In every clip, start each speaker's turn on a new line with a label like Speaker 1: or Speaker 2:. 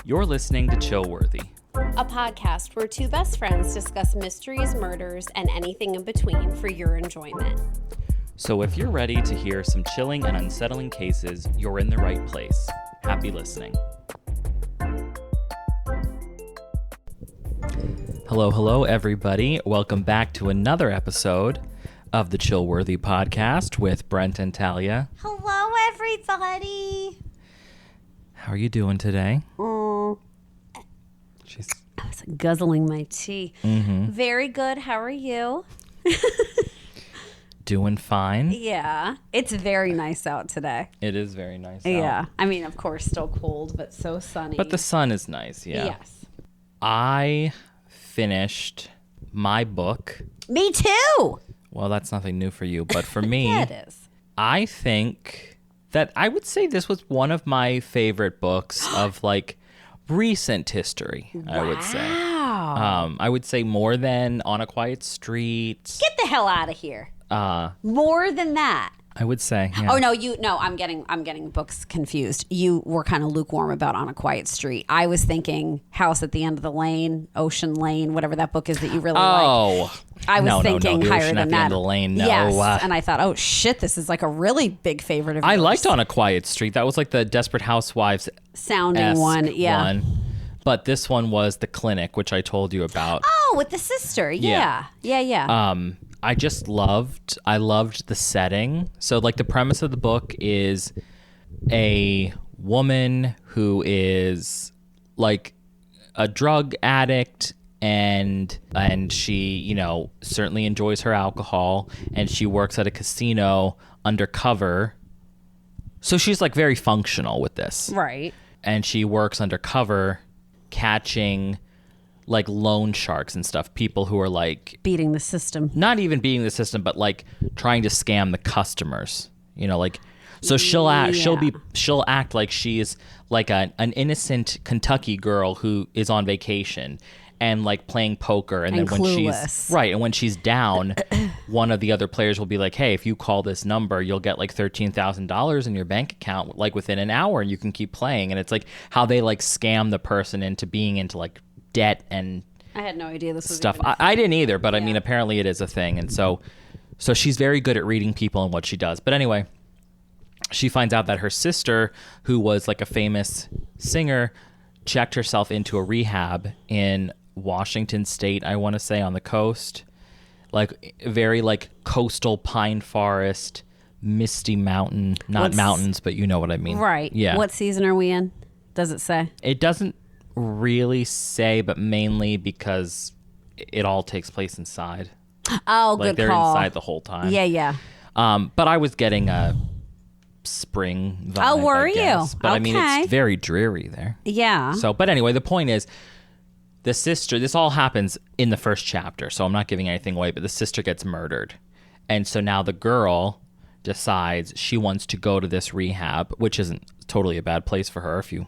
Speaker 1: You're listening to Chillworthy,
Speaker 2: a podcast where two best friends discuss mysteries, murders, and anything in between for your enjoyment.
Speaker 1: So if you're ready to hear some chilling and unsettling cases, you're in the right place. Happy listening. Hello, everybody. Welcome back to another episode of the Chillworthy Podcast with Brent and Talia.
Speaker 2: Hello, everybody.
Speaker 1: How are you doing today?
Speaker 2: I was guzzling my tea. Very good. How are you?
Speaker 1: Doing fine.
Speaker 2: Yeah. It's very nice out today.
Speaker 1: It is very nice out.
Speaker 2: Yeah. I mean, of course, still cold, but so sunny.
Speaker 1: But the sun is nice, yeah.
Speaker 2: Yes.
Speaker 1: I finished my book.
Speaker 2: Me too.
Speaker 1: Well, that's nothing new for you, but for me,
Speaker 2: Yeah, it is.
Speaker 1: I think that I would say this was one of my favorite books of like recent history, I would say.
Speaker 2: Wow.
Speaker 1: I would say more than On a Quiet Street.
Speaker 2: Get the hell out of here. More than that.
Speaker 1: I would say. Yeah.
Speaker 2: Oh no, I'm getting books confused. You were kind of lukewarm about On a Quiet Street. I was thinking House at the End of the Lane, Ocean Lane, whatever that book is that you really like. I was thinking
Speaker 1: The
Speaker 2: higher
Speaker 1: Ocean
Speaker 2: than
Speaker 1: at the
Speaker 2: that.
Speaker 1: End of the Lane. No.
Speaker 2: Yes, and I thought, oh shit, this is like a really big favorite of yours.
Speaker 1: I liked On a Quiet Street. That was like the Desperate Housewives
Speaker 2: sounding one, yeah.
Speaker 1: But this one was The Clinic, which I told you about.
Speaker 2: Oh, with the sister, yeah.
Speaker 1: I loved the setting. So like the premise of the book is a woman who is like a drug addict and she, you know, certainly enjoys her alcohol, and she works at a casino undercover. So she's like very functional with this.
Speaker 2: Right.
Speaker 1: And she works undercover catching like loan sharks and stuff, people who are like
Speaker 2: Beating the system.
Speaker 1: not even beating the system, but like trying to scam the customers, you know, like, so she'll act like she is like an innocent Kentucky girl who is on vacation and like playing poker. And then
Speaker 2: clueless.
Speaker 1: when she's down, one of the other players will be like, hey, if you call this number, you'll get like $13,000 in your bank account, like within an hour, and you can keep playing. And it's like how they like scam the person into being into like debt and
Speaker 2: I had no idea this was
Speaker 1: stuff.
Speaker 2: even a
Speaker 1: I didn't either, but I mean, apparently it is a thing. And so she's very good at reading people and what she does. But anyway, she finds out that her sister, who was like a famous singer, checked herself into a rehab in Washington State, I want to say, on the coast, like very like coastal pine forest, misty mountain, mountains, but you know what I mean.
Speaker 2: Right.
Speaker 1: Yeah.
Speaker 2: What season are we in? Does it say?
Speaker 1: It doesn't really say, but mainly because it all takes place inside.
Speaker 2: Oh,
Speaker 1: Like
Speaker 2: good
Speaker 1: they're
Speaker 2: call.
Speaker 1: inside the whole time.
Speaker 2: Yeah.
Speaker 1: But I was getting a spring vibe.
Speaker 2: Oh, were
Speaker 1: I guess.
Speaker 2: you?
Speaker 1: But I mean,
Speaker 2: Okay.
Speaker 1: it's very dreary there.
Speaker 2: Yeah.
Speaker 1: So, but anyway, the point is, the sister, this all happens in the first chapter, so I'm not giving anything away, but the sister gets murdered. And so now the girl decides she wants to go to this rehab, which isn't totally a bad place for her if you,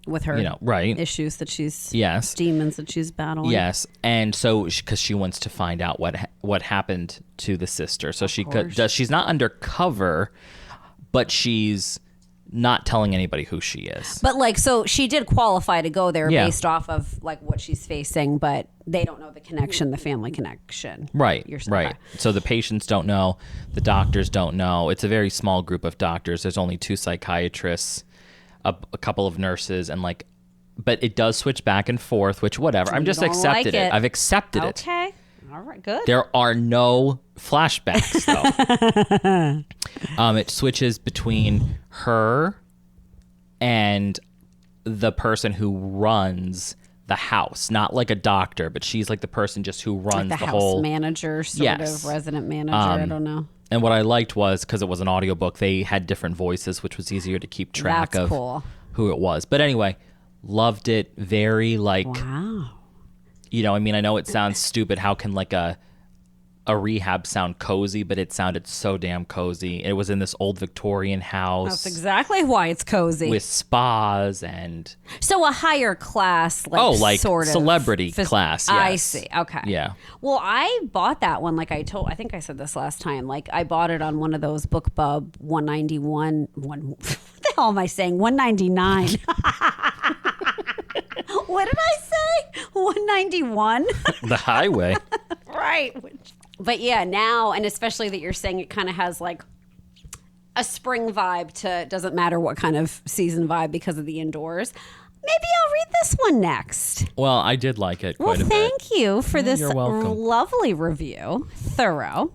Speaker 2: With her
Speaker 1: right.
Speaker 2: issues that she's,
Speaker 1: Yes.
Speaker 2: demons that she's battling.
Speaker 1: Yes. And so, because she wants to find out what happened to the sister. So she's not undercover, but she's not telling anybody who she is.
Speaker 2: But like, so she did qualify to go there
Speaker 1: Yeah.
Speaker 2: based off of like what she's facing, but they don't know the connection, the family connection.
Speaker 1: Right,
Speaker 2: You're saying.
Speaker 1: right. So the patients don't know, the doctors don't know. It's a very small group of doctors. There's only 2 psychiatrists, a couple of nurses, and like, but it does switch back and forth, which whatever. I'm just accepted it. I've accepted it.
Speaker 2: Okay. All right, good.
Speaker 1: There are no flashbacks though. It switches between her and the person who runs the house, not like a doctor, but she's like the person just who runs
Speaker 2: like the house
Speaker 1: whole
Speaker 2: manager, sort of resident manager. I don't know.
Speaker 1: And what I liked was, because it was an audiobook, they had different voices, which was easier to keep track
Speaker 2: That's
Speaker 1: of
Speaker 2: cool.
Speaker 1: who it was. But anyway, loved it. Very like,
Speaker 2: Wow.
Speaker 1: you know, I mean, I know it sounds stupid. How can like a rehab sound cozy? But it sounded so damn cozy. It was in this old Victorian house.
Speaker 2: That's exactly why it's cozy.
Speaker 1: With spas and
Speaker 2: so a higher class, like sort of
Speaker 1: celebrity class. Yes.
Speaker 2: I see. Okay.
Speaker 1: Yeah.
Speaker 2: Well, I bought that one. Like I think I said this last time. Like I bought it on one of those BookBub 191. What the hell am I saying? 199. What did I say? 191?
Speaker 1: The highway.
Speaker 2: Right. But yeah, now, and especially that you're saying it kind of has like a spring vibe to, doesn't matter what kind of season vibe because of the indoors. Maybe I'll read this one next.
Speaker 1: Well, I did like it quite a bit.
Speaker 2: Thank you for this
Speaker 1: You're welcome.
Speaker 2: lovely review. Thorough.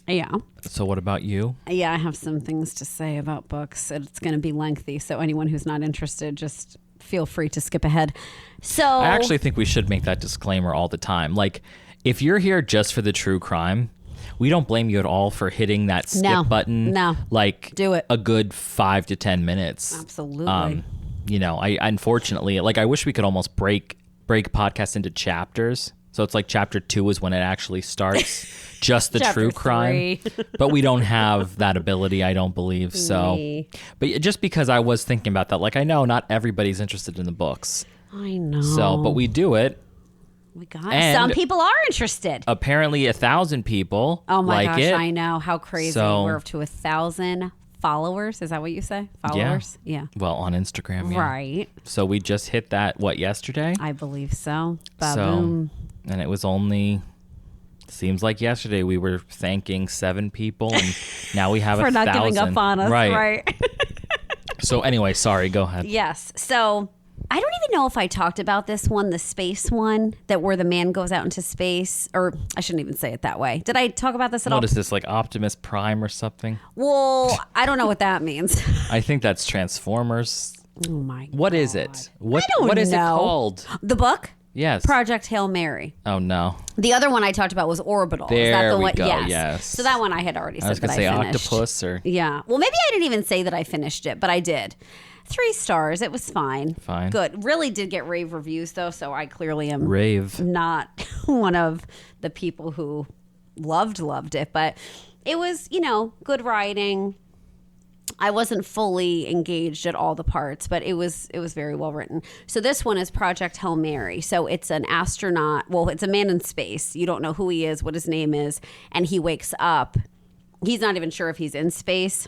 Speaker 2: Yeah.
Speaker 1: So what about you?
Speaker 2: Yeah, I have some things to say about books. It's going to be lengthy, so anyone who's not interested, just feel free to skip ahead. So
Speaker 1: I actually think we should make that disclaimer all the time. Like, if you're here just for the true crime, we don't blame you at all for hitting that skip button.
Speaker 2: No.
Speaker 1: Like,
Speaker 2: do it.
Speaker 1: A good 5 to 10 minutes.
Speaker 2: Absolutely.
Speaker 1: You know, I unfortunately, like, I wish we could almost break podcasts into chapters. So it's like chapter 2 is when it actually starts, just the true crime. But we don't have that ability, I don't believe. So, but just because I was thinking about that, like, I know not everybody's interested in the books.
Speaker 2: I know.
Speaker 1: So, but we do it.
Speaker 2: We got some people are interested.
Speaker 1: Apparently 1,000 people.
Speaker 2: Oh my
Speaker 1: like
Speaker 2: gosh,
Speaker 1: it.
Speaker 2: I know. How crazy.
Speaker 1: So,
Speaker 2: we're up to 1,000 followers. Is that what you say? Followers? Yeah.
Speaker 1: Well, on Instagram, yeah.
Speaker 2: Right.
Speaker 1: So we just hit that, yesterday?
Speaker 2: I believe so.
Speaker 1: Ba-boom. And it was only, seems like yesterday we were thanking 7 people, and now we have 1,000.
Speaker 2: For not giving up on us. Right.
Speaker 1: So anyway, sorry, go ahead.
Speaker 2: Yes. So I don't even know if I talked about this one, the space one, that where the man goes out into space, or I shouldn't even say it that way. Did I talk about this at all?
Speaker 1: What is this, like Optimus Prime or something?
Speaker 2: Well, I don't know what that means.
Speaker 1: I think that's Transformers.
Speaker 2: Oh my God.
Speaker 1: What is it?
Speaker 2: I don't
Speaker 1: What is
Speaker 2: know.
Speaker 1: it called?
Speaker 2: The book?
Speaker 1: Yes.
Speaker 2: Project Hail Mary.
Speaker 1: Oh no.
Speaker 2: The other one I talked about was Orbital.
Speaker 1: There
Speaker 2: is that the
Speaker 1: we
Speaker 2: one?
Speaker 1: go.
Speaker 2: Yes.
Speaker 1: Yes.
Speaker 2: So that one I had already said
Speaker 1: I was
Speaker 2: that
Speaker 1: gonna say
Speaker 2: I finished.
Speaker 1: Octopus or
Speaker 2: Yeah. Well, maybe I didn't even say that I finished it, but I did. 3 stars. It was fine.
Speaker 1: Fine.
Speaker 2: Good. Really did get rave reviews though, so I clearly am not one of the people who loved it, but it was, good writing. I wasn't fully engaged at all the parts, but it was very well written. So this one is Project Hail Mary. So it's an astronaut. Well, it's a man in space. You don't know who he is, what his name is, and he wakes up. He's not even sure if he's in space.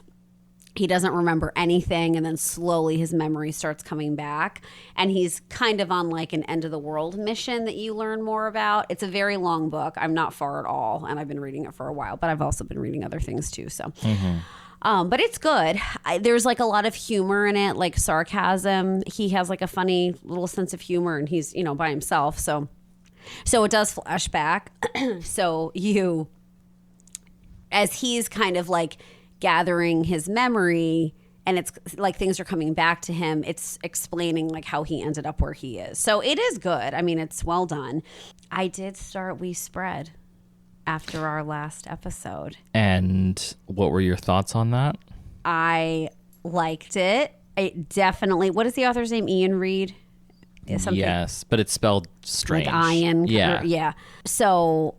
Speaker 2: He doesn't remember anything, and then slowly his memory starts coming back, and he's kind of on like an end of the world mission that you learn more about. It's a very long book. I'm not far at all, and I've been reading it for a while, but I've also been reading other things too. So. But it's good. There's like a lot of humor in it, like sarcasm. He has like a funny little sense of humor, and he's, by himself. So it does flash back. So as he's kind of like gathering his memory, and it's like things are coming back to him, it's explaining like how he ended up where he is. So it is good. I mean, it's well done. I did start We Spread after our last episode.
Speaker 1: And what were your thoughts on that?
Speaker 2: I liked it. It definitely, what is the author's name? Ian Reed?
Speaker 1: Yes, but it's spelled strange.
Speaker 2: Like Ian.
Speaker 1: Yeah.
Speaker 2: Yeah. So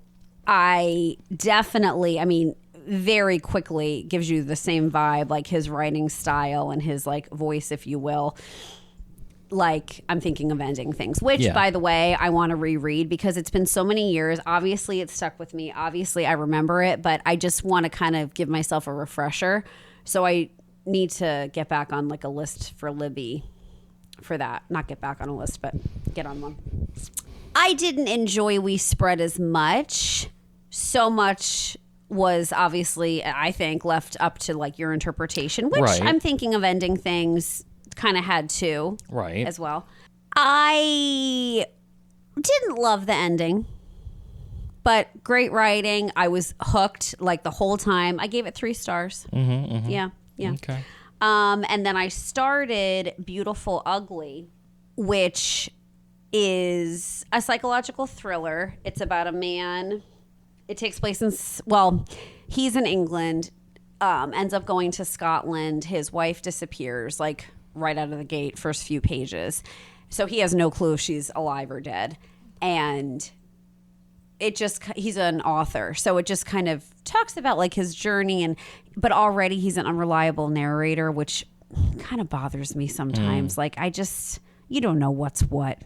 Speaker 2: I definitely, very quickly gives you the same vibe, like his writing style and his like voice, if you will. Like, I'm thinking of Ending Things, which, by the way, I want to reread because it's been so many years. Obviously, it stuck with me. Obviously, I remember it, but I just want to kind of give myself a refresher. So I need to get back on like a list for Libby for that. Not get back on a list, but get on one. I didn't enjoy We Spread as much. So much was obviously, I think, left up to like your interpretation, which I'm thinking of Ending Things kind of had too, as well. I didn't love the ending, but great writing. I was hooked like the whole time. I gave it 3 stars. Yeah.
Speaker 1: Okay.
Speaker 2: And then I started Beautiful Ugly, which is a psychological thriller. It's about a man. It takes place in, he's in England, ends up going to Scotland. His wife disappears, like right out of the gate, first few pages. So he has no clue if she's alive or dead. And he's an author. So it just kind of talks about like his journey, but already he's an unreliable narrator, which kind of bothers me sometimes. Like you don't know what's what,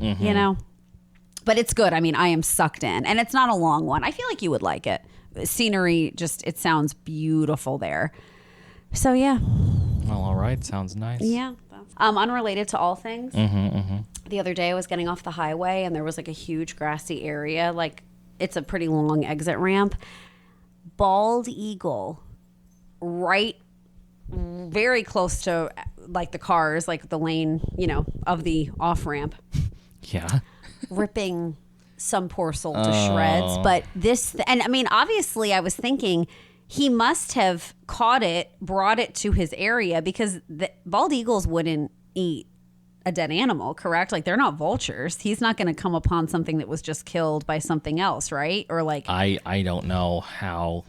Speaker 2: but it's good. I am sucked in, and it's not a long one. I feel like you would like it. Scenery, it sounds beautiful there. So yeah.
Speaker 1: Well, all right. Sounds nice.
Speaker 2: Yeah. Unrelated to all things. The other day I was getting off the highway and there was like a huge grassy area. Like it's a pretty long exit ramp. Bald eagle right very close to like the cars, like the lane, of the off ramp.
Speaker 1: Yeah.
Speaker 2: Ripping some poor soul to shreds. But and I mean, obviously I was thinking he must have caught it, brought it to his area because the bald eagles wouldn't eat a dead animal, correct? Like they're not vultures. He's not going to come upon something that was just killed by something else, right? Or like
Speaker 1: I don't know how.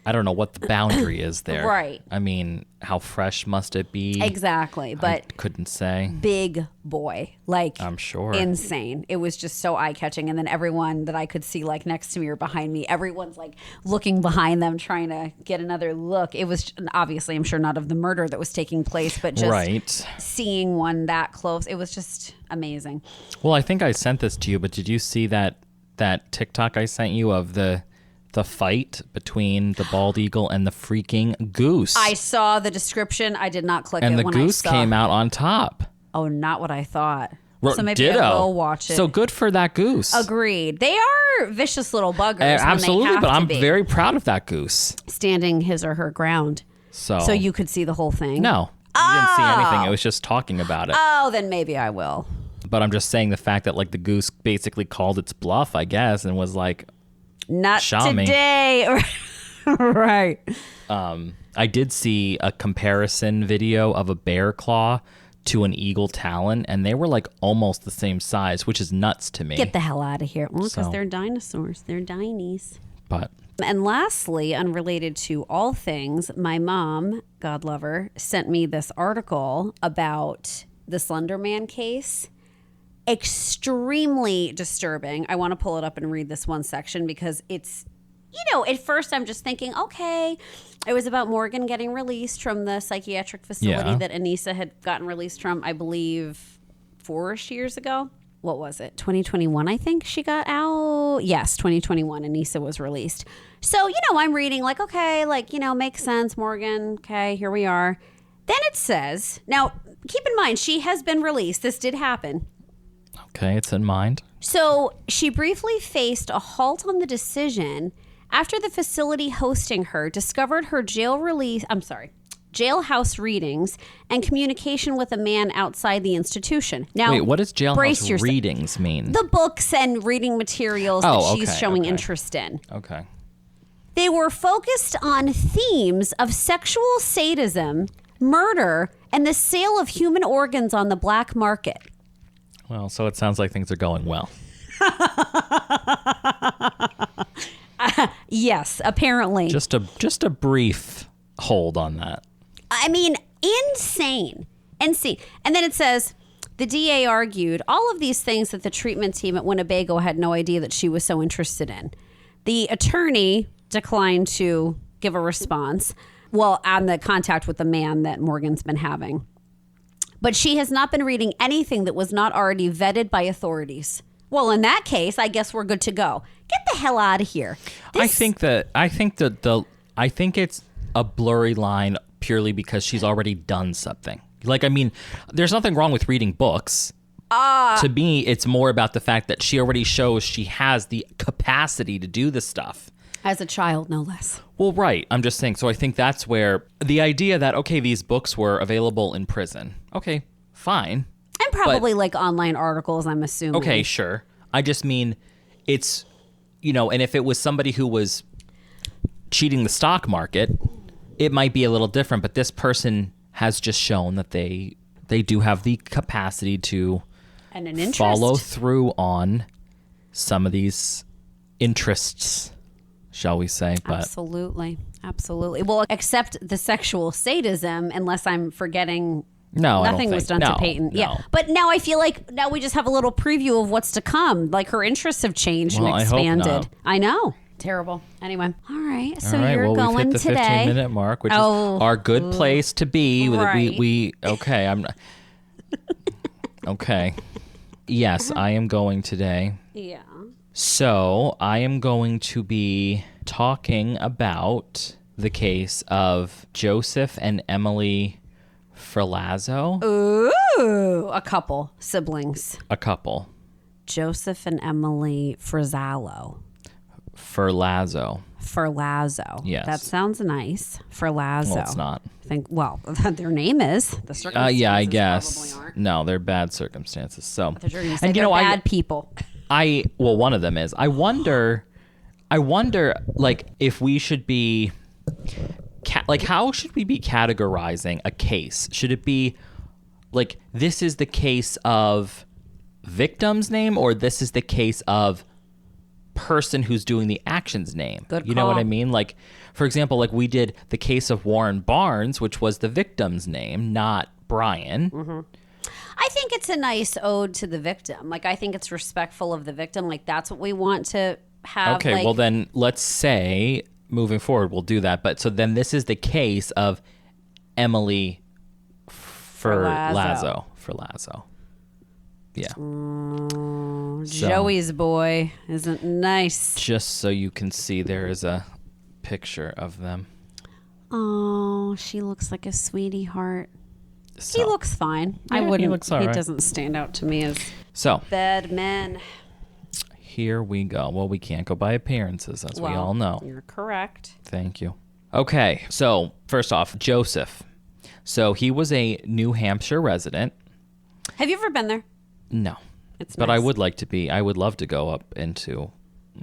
Speaker 1: I don't know what the boundary is there.
Speaker 2: Right.
Speaker 1: I mean, how fresh must it be?
Speaker 2: Exactly. But
Speaker 1: I couldn't say.
Speaker 2: Big boy. Like
Speaker 1: I'm sure.
Speaker 2: Insane. It was just so eye-catching. And then everyone that I could see like next to me or behind me, everyone's like looking behind them trying to get another look. It was obviously, I'm sure, not of the murder that was taking place, but just seeing one that close. It was just amazing.
Speaker 1: Well, I think I sent this to you, but did you see that TikTok I sent you of the fight between the bald eagle and the freaking goose?
Speaker 2: I saw the description. I did not click
Speaker 1: and
Speaker 2: it
Speaker 1: the goose came out on top.
Speaker 2: Oh, not what I thought. So maybe
Speaker 1: Ditto.
Speaker 2: I will watch it.
Speaker 1: So good for that goose.
Speaker 2: Agreed. They are vicious little buggers.
Speaker 1: Absolutely,
Speaker 2: when they have
Speaker 1: but I'm
Speaker 2: to be.
Speaker 1: very proud of that goose.
Speaker 2: Standing his or her ground. So you could see the whole thing?
Speaker 1: No. You didn't see anything. It was just talking about it.
Speaker 2: Oh, then maybe I will.
Speaker 1: But I'm just saying the fact that like the goose basically called its bluff, I guess, and was like,
Speaker 2: not
Speaker 1: Shami.
Speaker 2: today. Right.
Speaker 1: I did see a comparison video of a bear claw to an eagle talon, and they were like almost the same size, which is nuts to me.
Speaker 2: Get the hell out of here. Well, because they're dinosaurs. They're dinies.
Speaker 1: But.
Speaker 2: And lastly, unrelated to all things, my mom, God love her, sent me this article about the Slender Man case. Extremely disturbing. I want to pull it up and read this one section because it's, at first I'm just thinking, okay, it was about Morgan getting released from the psychiatric facility that Anissa had gotten released from, I believe, 4-ish years ago. What was it? 2021, I think she got out. Yes, 2021, Anissa was released. So, I'm reading like, okay, like, makes sense, Morgan. Okay, here we are. Then it says, now, keep in mind, she has been released. This did happen.
Speaker 1: Okay, it's in mind.
Speaker 2: So she briefly faced a halt on the decision after the facility hosting her discovered her jailhouse readings and communication with a man outside the institution. Now,
Speaker 1: wait, what does jailhouse readings mean?
Speaker 2: The books and reading materials that she's showing interest in.
Speaker 1: Okay.
Speaker 2: They were focused on themes of sexual sadism, murder, and the sale of human organs on the black market.
Speaker 1: Well, so it sounds like things are going well.
Speaker 2: Yes, apparently.
Speaker 1: Just a brief hold on that.
Speaker 2: I mean, insane. And then it says, the DA argued all of these things that the treatment team at Winnebago had no idea that she was so interested in. The attorney declined to give a response, on the contact with the man that Morgan's been having. But she has not been reading anything that was not already vetted by authorities. Well, in that case, I guess we're good to go. Get the hell out of here.
Speaker 1: I think it's a blurry line purely because she's already done something. Like, I mean, there's nothing wrong with reading books. To me, it's more about the fact that she already shows she has the capacity to do this stuff.
Speaker 2: As a child, no less.
Speaker 1: Well, right. I'm just saying. So I think that's where the idea that, okay, these books were available in prison. Okay, fine.
Speaker 2: And probably like online articles, I'm assuming.
Speaker 1: Okay, sure. I just mean it's, and if it was somebody who was cheating the stock market, it might be a little different. But this person has just shown that they do have the capacity to
Speaker 2: and an interest.
Speaker 1: Follow through on some of these interests, shall we say. But
Speaker 2: Absolutely. Well, except the sexual sadism, unless I'm forgetting.
Speaker 1: No,
Speaker 2: nothing was done to Peyton.
Speaker 1: No.
Speaker 2: Yeah, but now I feel like now we just have a little preview of what's to come. Like her interests have changed and expanded.
Speaker 1: I hope not.
Speaker 2: I know. Terrible. Anyway, all right. So
Speaker 1: all right,
Speaker 2: you're
Speaker 1: well,
Speaker 2: going
Speaker 1: we've hit the
Speaker 2: today.
Speaker 1: 15-minute mark, which is our good place to be.
Speaker 2: Right.
Speaker 1: We okay. I'm not. Okay. Yes, I am going today.
Speaker 2: Yeah.
Speaker 1: So I am going to be talking about the case of Joseph and Emily Ferlazzo.
Speaker 2: Ooh, a couple. Siblings.
Speaker 1: A couple.
Speaker 2: Joseph and Emily Ferlazzo.
Speaker 1: Ferlazzo.
Speaker 2: Yes. That sounds nice. Ferlazzo.
Speaker 1: Well, it's not.
Speaker 2: Their name is. The circumstances
Speaker 1: yeah, I guess.
Speaker 2: probably aren't.
Speaker 1: No, they're bad circumstances. So,
Speaker 2: And they're bad people.
Speaker 1: One of them is. I wonder, like, if we should be, how should we be categorizing a case? Should it be, like, this is the case of victim's name, or this is the case of person who's doing the action's name?
Speaker 2: Good call.
Speaker 1: You know what I mean? Like, for example, like we did the case of Warren Barnes, which was the victim's name, not Brian.
Speaker 2: Mm-hmm. I think it's a nice ode to the victim. Like, I think it's respectful of the victim. Like, that's what we want to have.
Speaker 1: Okay, well then let's say moving forward we'll do that. But so then this is the case of Emily Ferlazzo. Yeah.
Speaker 2: Joey's boy isn't nice.
Speaker 1: Just so you can see, there is a picture of them.
Speaker 2: Oh, she looks like a sweetie heart.
Speaker 1: So,
Speaker 2: he looks fine.
Speaker 1: Yeah,
Speaker 2: I wouldn't.
Speaker 1: he looks all right.
Speaker 2: doesn't stand out to me as
Speaker 1: so
Speaker 2: bad men.
Speaker 1: Here we go. Well, we can't go by appearances, as we all know.
Speaker 2: You're correct.
Speaker 1: Thank you. Okay, so first off, Joseph. So he was a New Hampshire resident.
Speaker 2: Have you ever been there?
Speaker 1: No.
Speaker 2: But
Speaker 1: I would like to be. I would love to go up into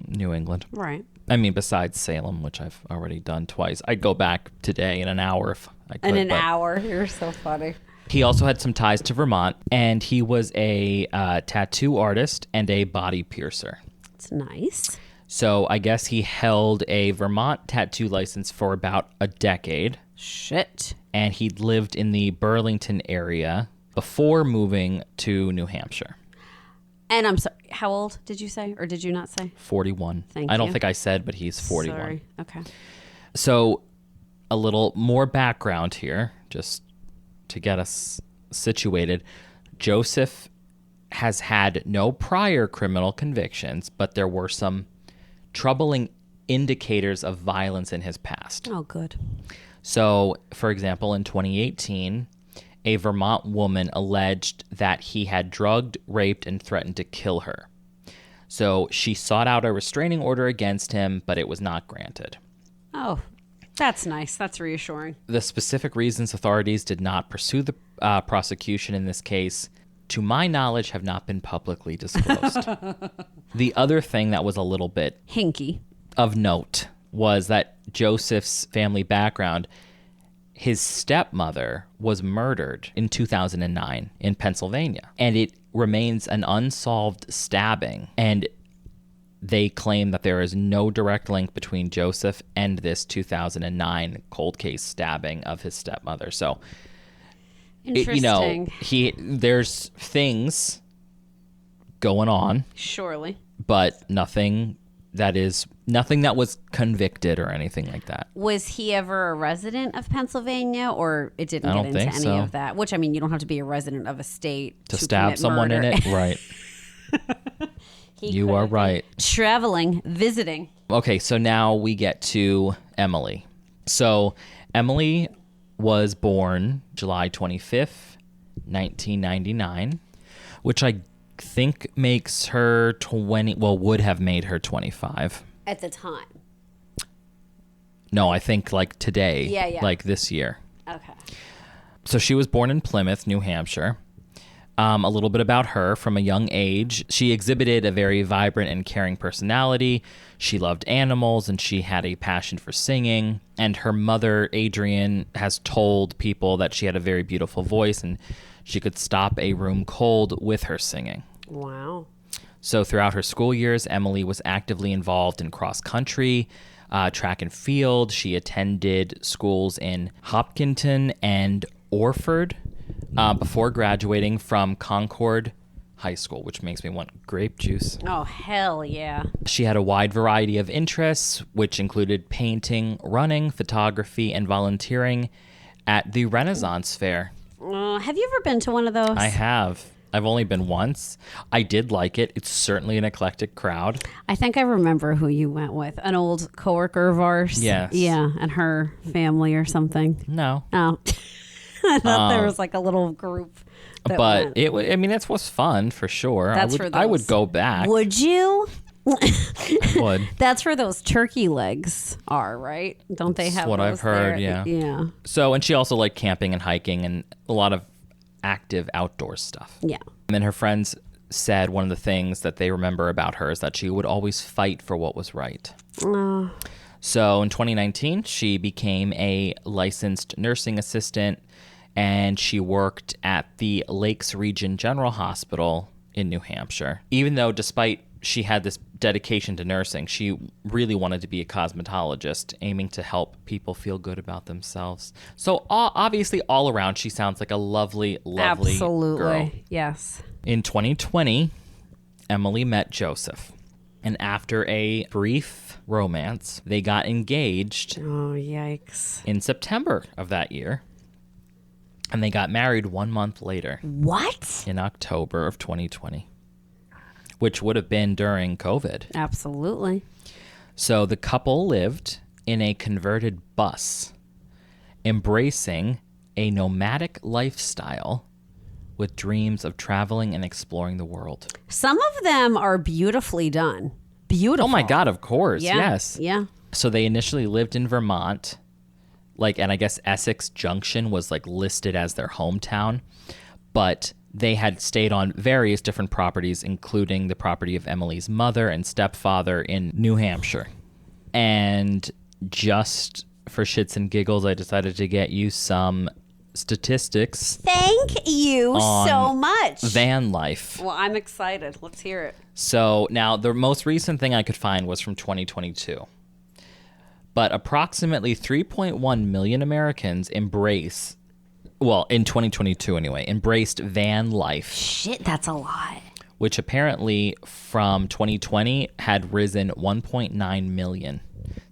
Speaker 1: New England.
Speaker 2: Right.
Speaker 1: I mean, besides Salem, which I've already done twice. I'd go back today in an hour if I could.
Speaker 2: In an hour? You're so funny.
Speaker 1: He also had some ties to Vermont, and he was a tattoo artist and a body piercer.
Speaker 2: That's nice.
Speaker 1: So I guess he held a Vermont tattoo license for about a decade.
Speaker 2: Shit.
Speaker 1: And he'd lived in the Burlington area before moving to New Hampshire.
Speaker 2: And I'm sorry, how old did you say, or did you not say?
Speaker 1: 41.
Speaker 2: Thank
Speaker 1: I
Speaker 2: you.
Speaker 1: don't think I said, but he's 41.
Speaker 2: Sorry. Okay.
Speaker 1: So a little more background here, just to get us situated. Joseph has had no prior criminal convictions, but there were some troubling indicators of violence in his past.
Speaker 2: Oh, good.
Speaker 1: So, for example, in 2018, a Vermont woman alleged that he had drugged, raped, and threatened to kill her. So she sought out a restraining order against him, but it was not granted.
Speaker 2: Oh, that's nice. That's reassuring.
Speaker 1: The specific reasons authorities did not pursue the prosecution in this case, to my knowledge, have not been publicly disclosed. The other thing that was a little bit
Speaker 2: hinky
Speaker 1: of note was that Joseph's family background. His stepmother was murdered in 2009 in Pennsylvania, and it remains an unsolved stabbing. And they claim that there is no direct link between Joseph and this 2009 cold case stabbing of his stepmother. So,
Speaker 2: interesting.
Speaker 1: There's things going on.
Speaker 2: Surely.
Speaker 1: But nothing that was convicted or anything like that.
Speaker 2: Was he ever a resident of Pennsylvania, or it didn't get into any of that? Which, I mean, you don't have to be a resident of a state
Speaker 1: to stab someone
Speaker 2: murder.
Speaker 1: in it, right? You are right.
Speaker 2: Traveling, visiting.
Speaker 1: Okay, so now we get to Emily. So Emily was born July 25th, 1999, which I think makes her would have made her 25
Speaker 2: at the time.
Speaker 1: No, I think like today.
Speaker 2: Yeah.
Speaker 1: Like this year.
Speaker 2: Okay.
Speaker 1: So she was born in Plymouth, New Hampshire. A little bit about her. From a young age, she exhibited a very vibrant and caring personality. She loved animals, and she had a passion for singing. And her mother, Adrienne, has told people that she had a very beautiful voice, and she could stop a room cold with her singing.
Speaker 2: Wow.
Speaker 1: So throughout her school years, Emily was actively involved in cross country, track and field. She attended schools in Hopkinton and Orford before graduating from Concord High School, which makes me want grape juice.
Speaker 2: Oh, hell yeah.
Speaker 1: She had a wide variety of interests, which included painting, running, photography, and volunteering at the Renaissance Fair.
Speaker 2: Have you ever been to one of those?
Speaker 1: I have. I've only been once. I did like it. It's certainly an eclectic crowd.
Speaker 2: I think I remember who you went with. An old coworker of ours.
Speaker 1: Yes.
Speaker 2: Yeah, and her family or something.
Speaker 1: No.
Speaker 2: Oh. I thought there was like a little group.
Speaker 1: But it was fun for sure. I would go back.
Speaker 2: Would you?
Speaker 1: Would.
Speaker 2: That's where those turkey legs are, right? Don't they have?
Speaker 1: That's what I've heard.
Speaker 2: There?
Speaker 1: Yeah. So, and she also liked camping and hiking and a lot of active outdoor stuff.
Speaker 2: Yeah.
Speaker 1: And then her friends said one of the things that they remember about her is that she would always fight for what was right. So in 2019, she became a licensed nursing assistant, and she worked at the Lakes Region General Hospital in New Hampshire. Even though despite she had this dedication to nursing, she really wanted to be a cosmetologist, aiming to help people feel good about themselves. So obviously all around, she sounds like a lovely, lovely girl.
Speaker 2: Yes.
Speaker 1: In 2020, Emily met Joseph. And after a brief romance, they got engaged.
Speaker 2: Oh, yikes.
Speaker 1: In September of that year. And they got married 1 month later.
Speaker 2: What?
Speaker 1: In October of 2020. Which would have been during COVID.
Speaker 2: Absolutely.
Speaker 1: So the couple lived in a converted bus, embracing a nomadic lifestyle with dreams of traveling and exploring the world.
Speaker 2: Some of them are beautifully done. Beautiful.
Speaker 1: Oh my God, of course.
Speaker 2: Yeah.
Speaker 1: Yes.
Speaker 2: Yeah.
Speaker 1: So they initially lived in Vermont, and I guess Essex Junction was listed as their hometown, but they had stayed on various different properties, including the property of Emily's mother and stepfather in New Hampshire. And just for shits and giggles, I decided to get you some statistics.
Speaker 2: Thank you so much.
Speaker 1: Van life.
Speaker 2: Well, I'm excited. Let's hear it.
Speaker 1: So now the most recent thing I could find was from 2022. But approximately 3.1 million Americans in 2022 anyway, embraced van life.
Speaker 2: Shit, that's a lot.
Speaker 1: Which apparently from 2020 had risen 1.9 million.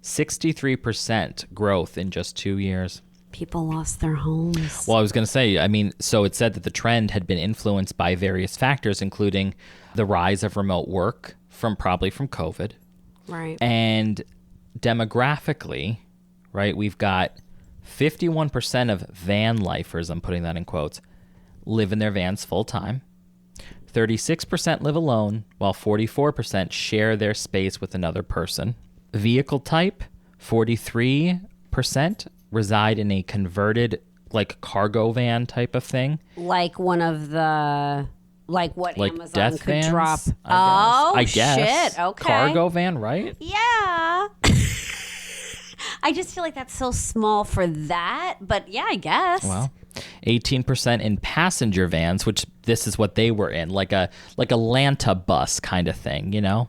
Speaker 1: 63% growth in just 2 years.
Speaker 2: People lost their homes.
Speaker 1: Well, I was going to say, so it said that the trend had been influenced by various factors, including the rise of remote work probably from COVID.
Speaker 2: Right.
Speaker 1: And demographically, right, we've got 51% of van lifers, I'm putting that in quotes, live in their vans full time. 36% live alone, while 44% share their space with another person. Vehicle type, 43% reside in a converted cargo van type of thing. Like
Speaker 2: one of the what Amazon
Speaker 1: death
Speaker 2: could
Speaker 1: vans,
Speaker 2: drop.
Speaker 1: I guess.
Speaker 2: Shit. Okay.
Speaker 1: Cargo van, right?
Speaker 2: Yeah. I just feel like that's so small for that, but yeah, I guess.
Speaker 1: Well, 18% in passenger vans, which this is what they were in, like a Lanta bus kind of thing,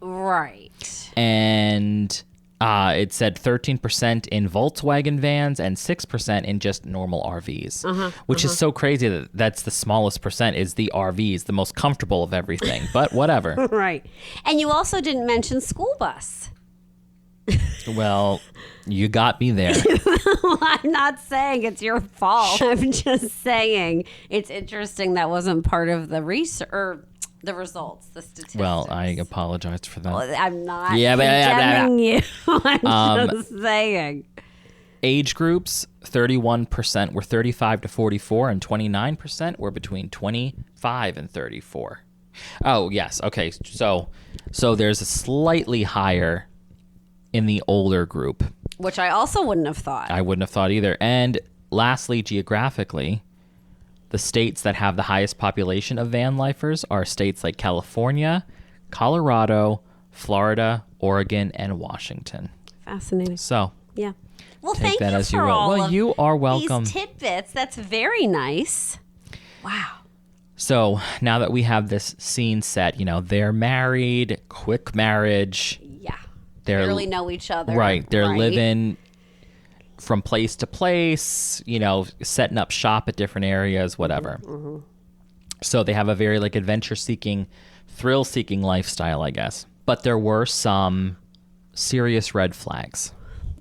Speaker 2: Right.
Speaker 1: And it said 13% in Volkswagen vans and 6% in just normal RVs, which is so crazy that that's the smallest percent is the RVs, the most comfortable of everything, but whatever.
Speaker 2: Right. And you also didn't mention school bus.
Speaker 1: Well, you got me there.
Speaker 2: I'm not saying it's your fault. I'm just saying it's interesting that wasn't part of the research or the results, the statistics.
Speaker 1: Well, I apologize for that.
Speaker 2: Well, I'm not condemning you. I'm just saying.
Speaker 1: Age groups, 31% were 35 to 44 and 29% were between 25 and 34. Oh, yes. Okay. So there's a slightly higher in the older group.
Speaker 2: Which I also wouldn't have thought.
Speaker 1: I wouldn't have thought either. And lastly, geographically, the states that have the highest population of van lifers are states like California, Colorado, Florida, Oregon, and Washington.
Speaker 2: Fascinating.
Speaker 1: So,
Speaker 2: yeah. Well,
Speaker 1: take
Speaker 2: thank
Speaker 1: that
Speaker 2: you
Speaker 1: as
Speaker 2: for
Speaker 1: you will.
Speaker 2: all
Speaker 1: Well,
Speaker 2: of
Speaker 1: you are welcome.
Speaker 2: these tidbits. That's very nice. Wow.
Speaker 1: So now that we have this scene set, they're married, quick marriage.
Speaker 2: Yeah.
Speaker 1: They
Speaker 2: barely know each other.
Speaker 1: Right. They're living from place to place, setting up shop at different areas, whatever. Mm-hmm. So they have a very adventure-seeking, thrill-seeking lifestyle, I guess. But there were some serious red flags.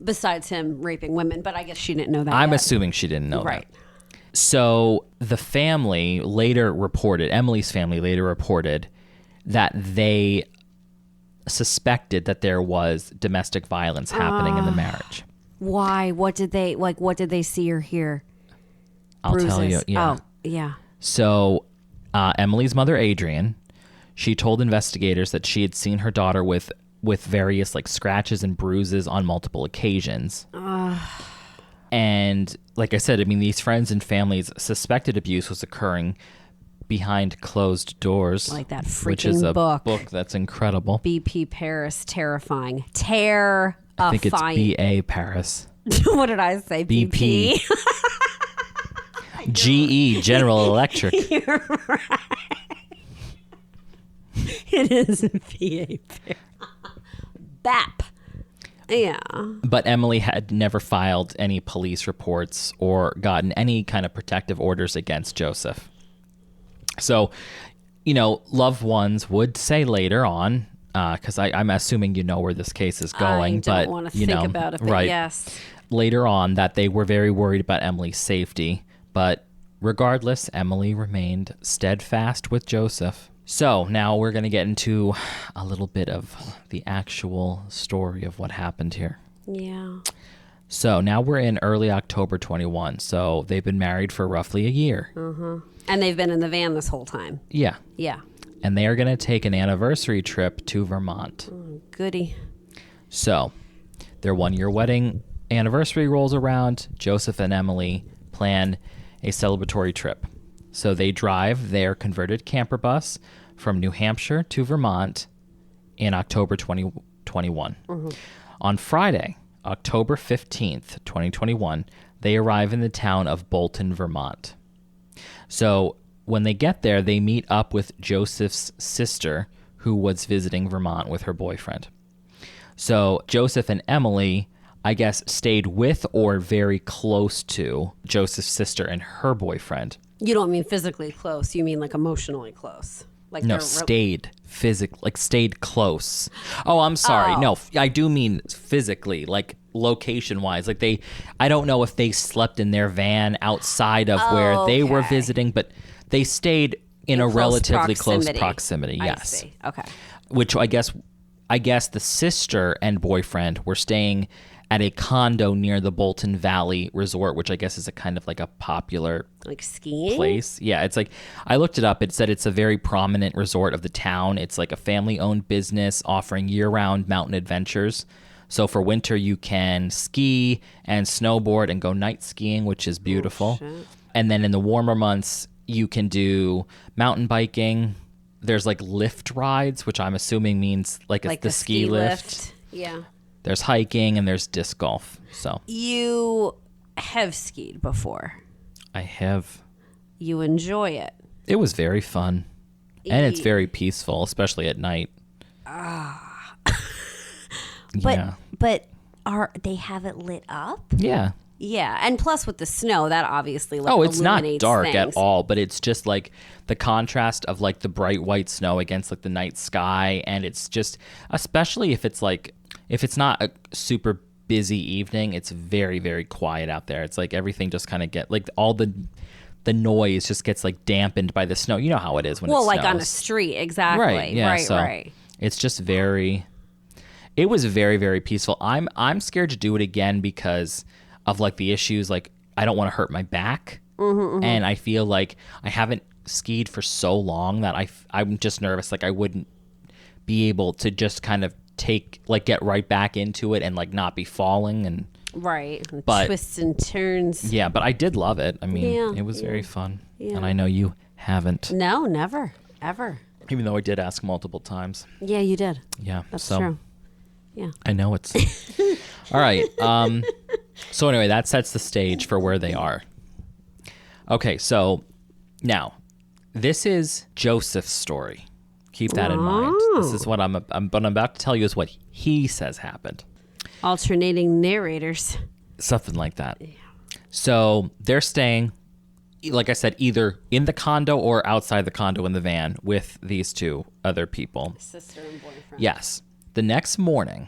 Speaker 2: Besides him raping women, but I guess she didn't know that
Speaker 1: I'm
Speaker 2: yet.
Speaker 1: assuming she didn't know
Speaker 2: right.
Speaker 1: that. So the family later reported, Emily's family later reported that they suspected that there was domestic violence happening in the marriage.
Speaker 2: Why? What did they see or hear?
Speaker 1: I'll tell you. Yeah.
Speaker 2: Oh, yeah.
Speaker 1: So Emily's mother, Adrian, she told investigators that she had seen her daughter with various like scratches and bruises on multiple occasions. And like I said, I mean, these friends and families suspected abuse was occurring behind closed doors.
Speaker 2: Like that freaking
Speaker 1: which is a
Speaker 2: book
Speaker 1: that's incredible.
Speaker 2: BP Paris, terrifying. Terrifying.
Speaker 1: I think it's BA Paris.
Speaker 2: What did I say? BP.
Speaker 1: GE, General Electric.
Speaker 2: You're right. It is BA Paris. BAP. Yeah.
Speaker 1: But Emily had never filed any police reports or gotten any kind of protective orders against Joseph. So, loved ones would say later on, because I'm assuming you know where this case is going.
Speaker 2: I don't want to think about it, but
Speaker 1: right,
Speaker 2: yes.
Speaker 1: Later on that they were very worried about Emily's safety. But regardless, Emily remained steadfast with Joseph. So now we're going to get into a little bit of the actual story of what happened here.
Speaker 2: Yeah.
Speaker 1: So now we're in early October 21. So they've been married for roughly a year.
Speaker 2: Mm-hmm. And they've been in the van this whole time.
Speaker 1: Yeah.
Speaker 2: Yeah.
Speaker 1: And they are going to take an anniversary trip to Vermont.
Speaker 2: Goody.
Speaker 1: So their 1-year wedding anniversary rolls around. Joseph and Emily plan a celebratory trip. So they drive their converted camper bus from New Hampshire to Vermont in October 2021. Mm-hmm. On Friday, October 15th, 2021, they arrive in the town of Bolton, Vermont. So when they get there, they meet up with Joseph's sister, who was visiting Vermont with her boyfriend. So Joseph and Emily, I guess, stayed with or very close to Joseph's sister and her boyfriend.
Speaker 2: You don't mean physically close. You mean like emotionally close. Like
Speaker 1: no, stayed close. Oh, I'm sorry.
Speaker 2: Oh.
Speaker 1: No, I do mean physically, like location-wise. Like I don't know if they slept in their van outside of where they were visiting, but they stayed in a relatively close proximity. Yes.
Speaker 2: I see. Okay.
Speaker 1: Which I guess the sister and boyfriend were staying at a condo near the Bolton Valley Resort, which I guess is a kind of like a popular
Speaker 2: like skiing
Speaker 1: place. Yeah, it's like I looked it up. It said it's a very prominent resort of the town. It's like a family-owned business offering year-round mountain adventures. So for winter, you can ski and snowboard and go night skiing, which is beautiful. And then in the warmer months, you can do mountain biking. There's like lift rides, which I'm assuming means like the ski lift.
Speaker 2: Yeah.
Speaker 1: There's hiking and there's disc golf. So
Speaker 2: you have skied before.
Speaker 1: I have.
Speaker 2: You enjoy it.
Speaker 1: It was very fun. And it's very peaceful, especially at night.
Speaker 2: But they have it lit up?
Speaker 1: Yeah.
Speaker 2: Yeah, and plus with the snow, that obviously
Speaker 1: it's not dark
Speaker 2: things.
Speaker 1: at all, but it's just like the contrast of like the bright white snow against like the night sky, and it's just, especially if it's not a super busy evening, it's very, very quiet out there. It's like everything just kind of get like all the noise just gets like dampened by the snow. You know how it is when it snows.
Speaker 2: Well, like on a street, exactly.
Speaker 1: Right, yeah, right. It's just it was very, very peaceful. I'm scared to do it again because of like the issues, like I don't want to hurt my back. And I feel like I haven't skied for so long that I'm just nervous like I wouldn't be able to just kind of get right back into it and like not be falling and
Speaker 2: twists and turns.
Speaker 1: Yeah, but I did love it. I mean, it was very fun. And I know you haven't.
Speaker 2: No, never, ever.
Speaker 1: Even though I did ask multiple times.
Speaker 2: Yeah, you did.
Speaker 1: Yeah,
Speaker 2: that's true. Yeah,
Speaker 1: I know it's all right. So anyway, that sets the stage for where they are. Okay, so now this is Joseph's story. Keep that in mind. This is what I'm about to tell you is what he says happened.
Speaker 2: Alternating narrators.
Speaker 1: Something like that. Yeah. So they're staying, like I said, either in the condo or outside the condo in the van with these two other people.
Speaker 2: Sister and boyfriend.
Speaker 1: Yes. The next morning,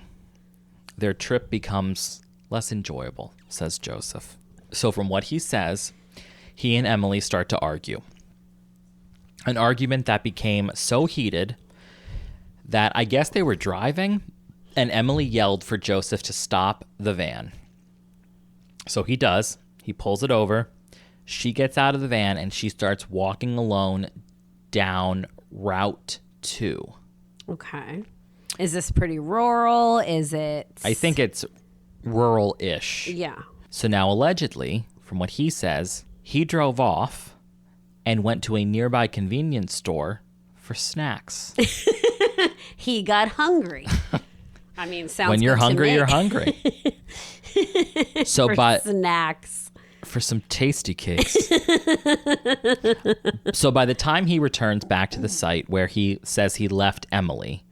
Speaker 1: their trip becomes less enjoyable, says Joseph. So from what he says, he and Emily start to argue. An argument that became so heated that I guess they were driving and Emily yelled for Joseph to stop the van. So he does. He pulls it over. She gets out of the van and she starts walking alone down Route 2.
Speaker 2: Okay. Is this pretty rural? Is it?
Speaker 1: I think it's rural-ish.
Speaker 2: Yeah.
Speaker 1: So now, allegedly, from what he says, he drove off and went to a nearby convenience store for snacks.
Speaker 2: He got hungry. I mean, sounds
Speaker 1: when you're
Speaker 2: good to
Speaker 1: hungry,
Speaker 2: me.
Speaker 1: you're hungry. So,
Speaker 2: for snacks.
Speaker 1: For some tasty cakes. So by the time he returns back to the site where he says he left Emily,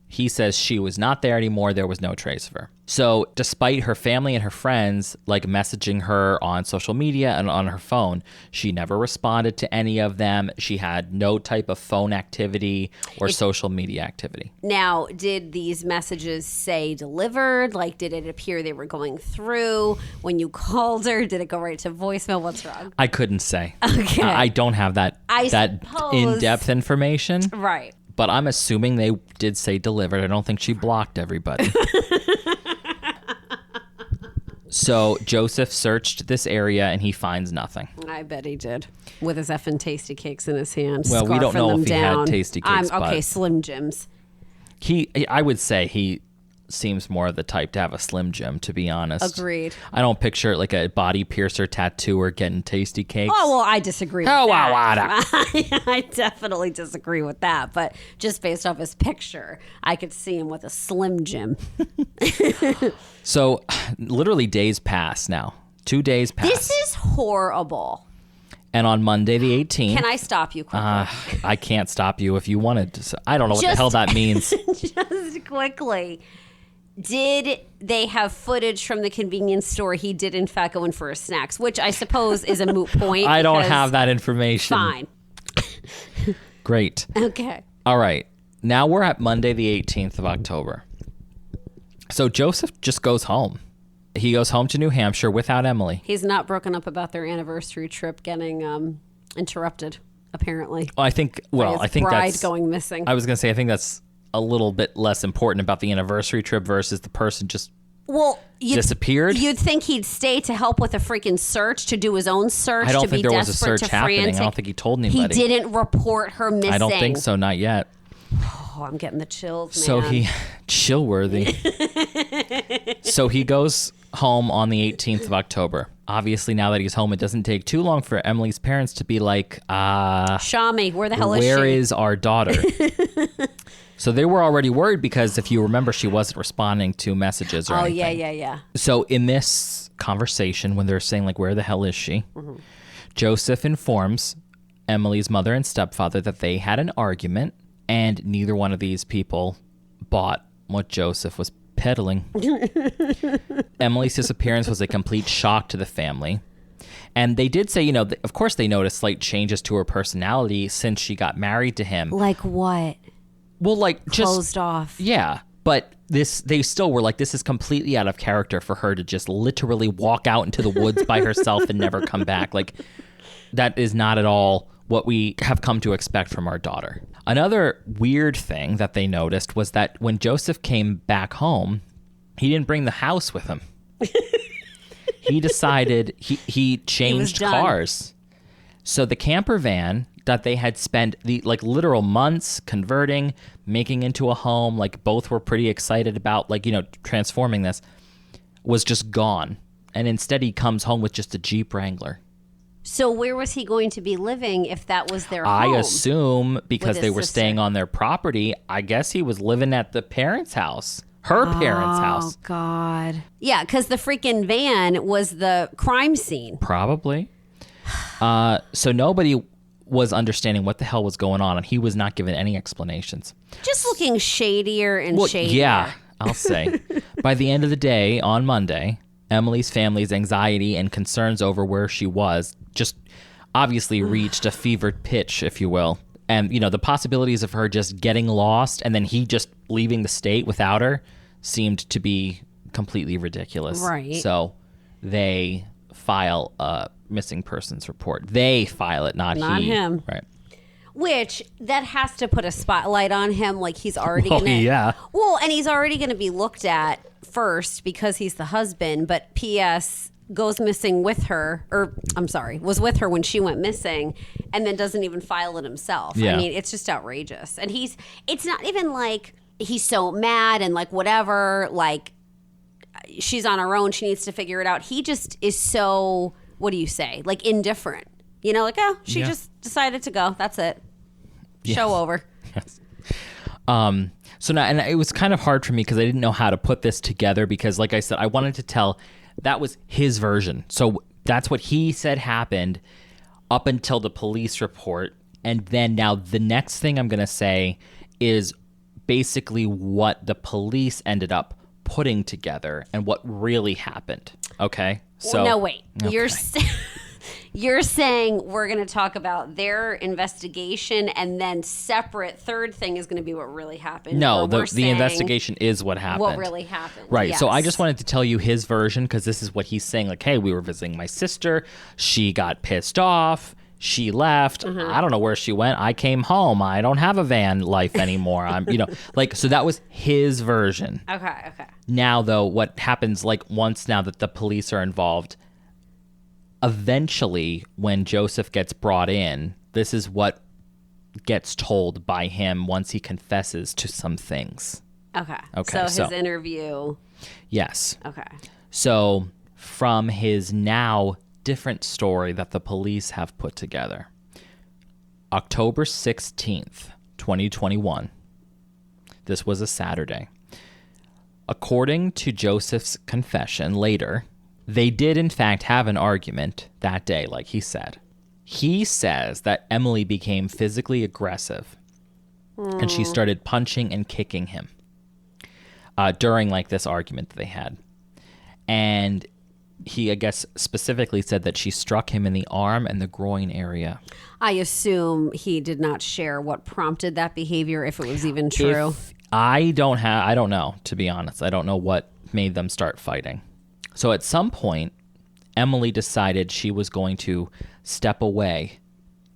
Speaker 1: he says she was not there anymore. There was no trace of her. So despite her family and her friends like messaging her on social media and on her phone, she never responded to any of them. She had no type of phone activity or social media activity.
Speaker 2: Now, did these messages say delivered? Like, did it appear they were going through when you called her? Did it go right to voicemail? What's wrong?
Speaker 1: I couldn't say.
Speaker 2: Okay.
Speaker 1: I don't have that
Speaker 2: suppose-
Speaker 1: in-depth information.
Speaker 2: Right.
Speaker 1: But I'm assuming they did say delivered. I don't think she blocked everybody. So Joseph searched this area and he finds nothing.
Speaker 2: I bet he did. With his effing tasty cakes in his hand.
Speaker 1: Well, we don't know if he had tasty cakes.
Speaker 2: Okay, Slim Jims.
Speaker 1: I would say he seems more the type to have a Slim Jim, to be honest.
Speaker 2: Agreed.
Speaker 1: I don't picture like a body piercer tattooer getting tasty cakes.
Speaker 2: Oh, well, I disagree with
Speaker 1: Oh,
Speaker 2: that. I definitely disagree with that. But just based off his picture, I could see him with a Slim Jim.
Speaker 1: So literally days pass now. 2 days pass.
Speaker 2: This is horrible.
Speaker 1: And on Monday the 18th.
Speaker 2: Can I stop you quickly?
Speaker 1: I can't stop you if you wanted to. I don't know what the hell that means.
Speaker 2: Just quickly. Did they have footage from the convenience store? He did, in fact, go in for his snacks, which I suppose is a moot point.
Speaker 1: I don't have that information.
Speaker 2: Fine.
Speaker 1: Great.
Speaker 2: Okay.
Speaker 1: All right. Now we're at Monday, the 18th of October. So Joseph just goes home. He goes home to New Hampshire without Emily.
Speaker 2: He's not broken up about their anniversary trip getting interrupted, apparently.
Speaker 1: Well, I think
Speaker 2: bride
Speaker 1: that's
Speaker 2: going missing.
Speaker 1: I was going to say, I think that's a little bit less important about the anniversary trip versus the person just disappeared.
Speaker 2: You'd think he'd stay to help with a freaking search, to do his own search.
Speaker 1: I don't
Speaker 2: to
Speaker 1: think
Speaker 2: be
Speaker 1: there was a
Speaker 2: desperate,
Speaker 1: search
Speaker 2: to
Speaker 1: happening.
Speaker 2: frantic.
Speaker 1: I don't think he told anybody.
Speaker 2: He didn't report her missing.
Speaker 1: I don't think so. Not yet.
Speaker 2: Oh, I'm getting the chills, man.
Speaker 1: So Chillworthy. So he goes home on the 18th of October. Obviously, now that he's home, it doesn't take too long for Emily's parents to be like,
Speaker 2: Shami, where the hell is she?
Speaker 1: Where is our daughter? So they were already worried because if you remember, she wasn't responding to messages or anything.
Speaker 2: Yeah.
Speaker 1: So in this conversation, when they're saying like, where the hell is she? Mm-hmm. Joseph informs Emily's mother and stepfather that they had an argument and neither one of these people bought what Joseph was peddling. Emily's disappearance was a complete shock to the family. And they did say, of course they noticed slight changes to her personality since she got married to him.
Speaker 2: Like what?
Speaker 1: Well, like just
Speaker 2: closed off.
Speaker 1: Yeah. But they still were like, this is completely out of character for her to just literally walk out into the woods by herself and never come back. Like, that is not at all what we have come to expect from our daughter. Another weird thing that they noticed was that when Joseph came back home, he didn't bring the house with him. He decided he changed cars. So the camper van that they had spent the literal months converting, making into a home, like both were pretty excited about, transforming this, was just gone. And instead he comes home with just a Jeep Wrangler.
Speaker 2: So where was he going to be living if that was their home?
Speaker 1: I assume because they were staying on their property, I guess he was living at the parents' house. Her parents' house.
Speaker 2: Oh, God. Yeah, because the freaking van was the crime scene.
Speaker 1: Probably. So nobody was understanding what the hell was going on, and he was not given any explanations.
Speaker 2: Just looking shadier and shadier.
Speaker 1: Yeah, I'll say. By the end of the day, on Monday, Emily's family's anxiety and concerns over where she was just obviously reached a fevered pitch, if you will. And, the possibilities of her just getting lost and then he just leaving the state without her seemed to be completely ridiculous.
Speaker 2: Right.
Speaker 1: So they file a missing persons report. They file it, not he.
Speaker 2: Him.
Speaker 1: Right.
Speaker 2: Which, that has to put a spotlight on him. Like, he's already going to...
Speaker 1: yeah.
Speaker 2: Well, and he's already going to be looked at first because he's the husband. But P.S., goes missing with her, or I'm sorry, was with her when she went missing, and then doesn't even file it himself.
Speaker 1: Yeah.
Speaker 2: I mean, it's just outrageous. And it's not even like he's so mad and like whatever, like she's on her own, she needs to figure it out. He just is so, what do you say, like indifferent. You know, like, oh, she just decided to go. That's it.
Speaker 1: Yes.
Speaker 2: Show over.
Speaker 1: Yes. So now, and it was kind of hard for me because I didn't know how to put this together because, like I said, I wanted to tell that was his version. So that's what he said happened up until the police report. And then now the next thing I'm going to say is basically what the police ended up putting together and what really happened. Okay? So
Speaker 2: no, wait.
Speaker 1: Okay.
Speaker 2: You're saying we're going to talk about their investigation and then separate third thing is going to be what really happened.
Speaker 1: No, the investigation is what happened.
Speaker 2: What really happened.
Speaker 1: Right.
Speaker 2: Yes.
Speaker 1: So I just wanted to tell you his version because this is what he's saying. Like, hey, we were visiting my sister. She got pissed off. She left. I don't know where she went. I came home. I don't have a van life anymore. I'm, so that was his version.
Speaker 2: Okay.
Speaker 1: Now, though, what happens, like, once now that the police are involved, eventually, when Joseph gets brought in, this is what gets told by him once he confesses to some things.
Speaker 2: Okay.
Speaker 1: So
Speaker 2: his interview.
Speaker 1: Yes.
Speaker 2: Okay.
Speaker 1: So from his now different story that the police have put together, October 16th, 2021, this was a Saturday. According to Joseph's confession later, they did, in fact, have an argument that day, like he said. He says that Emily became physically aggressive, and she started punching and kicking him during, like, this argument that they had. And he, I guess, specifically said that she struck him in the arm and the groin area.
Speaker 2: I assume he did not share what prompted that behavior, if it was even true.
Speaker 1: I don't know, to be honest. I don't know what made them start fighting. So at some point, Emily decided she was going to step away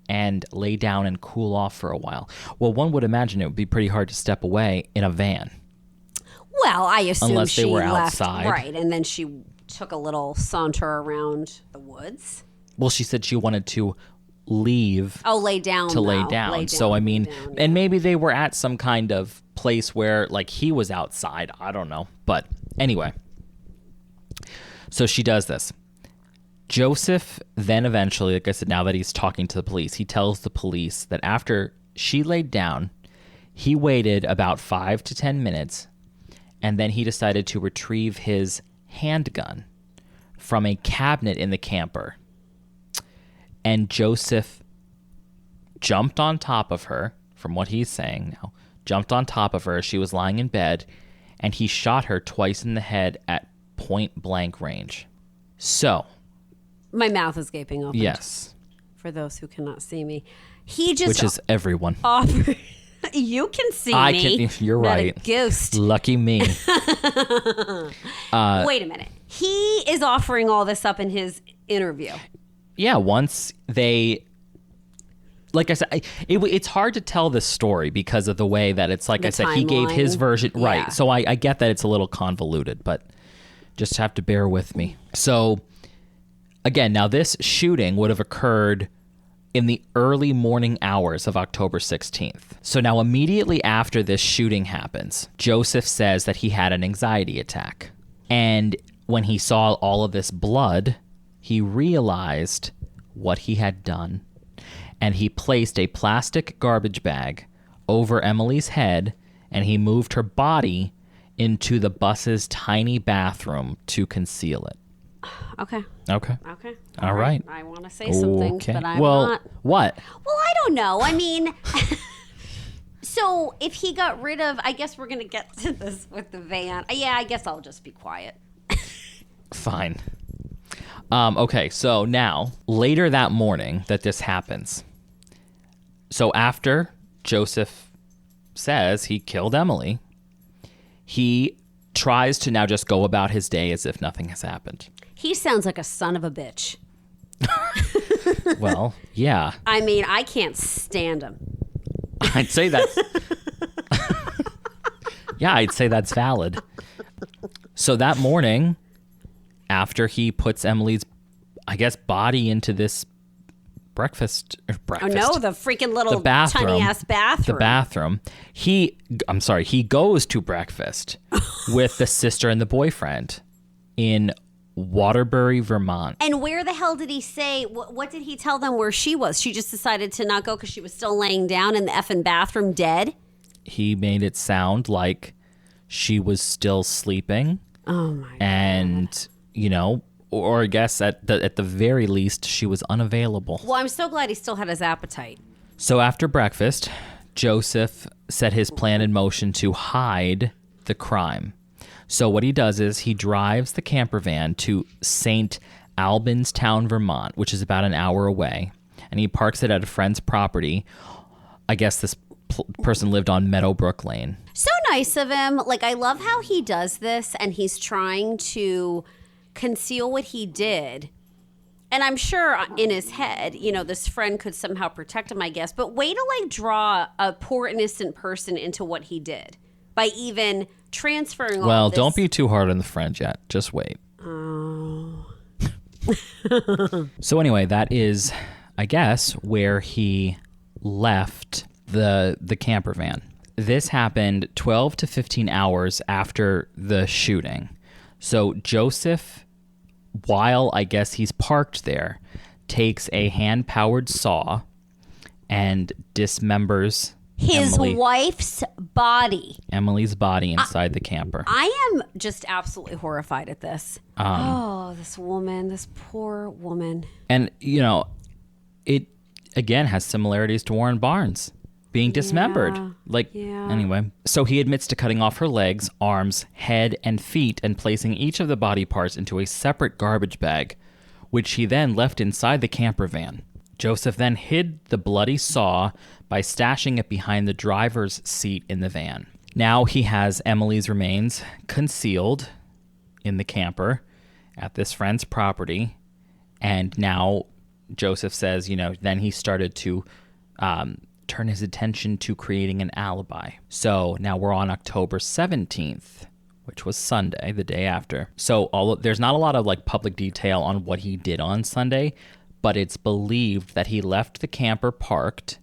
Speaker 1: and lay down and cool off for a while. Well, one would imagine it would be pretty hard to step away in a van.
Speaker 2: Well, I assume
Speaker 1: unless
Speaker 2: she
Speaker 1: they were
Speaker 2: left,
Speaker 1: outside.
Speaker 2: right, and then she took a little saunter around the woods.
Speaker 1: Well, she said she wanted to leave.
Speaker 2: Oh, lay down.
Speaker 1: Lay down. So, I mean, and maybe they were at some kind of place where, like, he was outside. I don't know. But anyway. So she does this. Joseph then eventually, like I said, now that he's talking to the police, he tells the police that after she laid down, he waited about 5 to 10 minutes, and then he decided to retrieve his handgun from a cabinet in the camper. And Joseph jumped on top of her, from what he's saying now, jumped on top of her. She was lying in bed, and he shot her twice in the head at point blank range. So,
Speaker 2: my mouth is gaping open.
Speaker 1: yes,
Speaker 2: for those who cannot see me, he just
Speaker 1: which is everyone.
Speaker 2: Offered. You can see me.
Speaker 1: You're
Speaker 2: not
Speaker 1: right.
Speaker 2: A ghost.
Speaker 1: Lucky me.
Speaker 2: Wait a minute. He is offering all this up in his interview.
Speaker 1: Yeah, once they, like I said, it's hard to tell this story because of the way that it's, like I said, he gave his version.
Speaker 2: Yeah.
Speaker 1: Right. So I get that it's a little convoluted, but just have to bear with me. So, again, now this shooting would have occurred in the early morning hours of October 16th. So now immediately after this shooting happens, Joseph says that he had an anxiety attack. And when he saw all of this blood, he realized what he had done. And he placed a plastic garbage bag over Emily's head, and he moved her body into the bus's tiny bathroom to conceal it.
Speaker 2: Okay.
Speaker 1: All right.
Speaker 2: I want to say some things, but I'm
Speaker 1: well,
Speaker 2: not.
Speaker 1: What?
Speaker 2: Well, I don't know. I mean, so if he got rid of, I guess we're going to get to this with the van. Yeah, I guess I'll just be quiet.
Speaker 1: Fine. Okay, so now, later that morning that this happens, so after Joseph says he killed Emily, he tries to now just go about his day as if nothing has happened.
Speaker 2: He sounds like a son of a bitch.
Speaker 1: Well, yeah.
Speaker 2: I mean, I can't stand him.
Speaker 1: I'd say that's... Yeah, I'd say that's valid. So that morning, after he puts Emily's, I guess, body into this breakfast.
Speaker 2: Oh no, the freaking little tiny ass bathroom.
Speaker 1: The bathroom. He goes to breakfast with the sister and the boyfriend in Waterbury, Vermont.
Speaker 2: And where the hell did he say, what did he tell them where she was? She just decided to not go because she was still laying down in the effing bathroom dead?
Speaker 1: He made it sound like she was still sleeping.
Speaker 2: Oh my God.
Speaker 1: And, or I guess at the very least, she was unavailable.
Speaker 2: Well, I'm so glad he still had his appetite.
Speaker 1: So after breakfast, Joseph set his plan in motion to hide the crime. So what he does is he drives the camper van to St. Albans, Vermont, which is about an hour away, and he parks it at a friend's property. I guess this person lived on Meadowbrook Lane.
Speaker 2: So nice of him. Like, I love how he does this, and he's trying to conceal what he did. And I'm sure in his head, this friend could somehow protect him, I guess. But way to draw a poor innocent person into what he did by even transferring all
Speaker 1: Well,
Speaker 2: this.
Speaker 1: don't be too hard on the friend yet. Just wait.
Speaker 2: Oh.
Speaker 1: So anyway, that is, I guess, where he left the camper van. This happened 12 to 15 hours after the shooting. So Joseph, while I guess he's parked there, takes a hand-powered saw and dismembers
Speaker 2: his wife's body.
Speaker 1: Emily's body inside the camper.
Speaker 2: I am just absolutely horrified at this. This woman, this poor woman.
Speaker 1: And, it, again, has similarities to Warren Barnes being dismembered. Anyway. So he admits to cutting off her legs, arms, head, and feet and placing each of the body parts into a separate garbage bag, which he then left inside the camper van. Joseph then hid the bloody saw by stashing it behind the driver's seat in the van. Now he has Emily's remains concealed in the camper at this friend's property. And now Joseph says, then he started to turn his attention to creating an alibi. So now we're on October 17th, which was Sunday, the day after. So there's not a lot of public detail on what he did on Sunday, but it's believed that he left the camper parked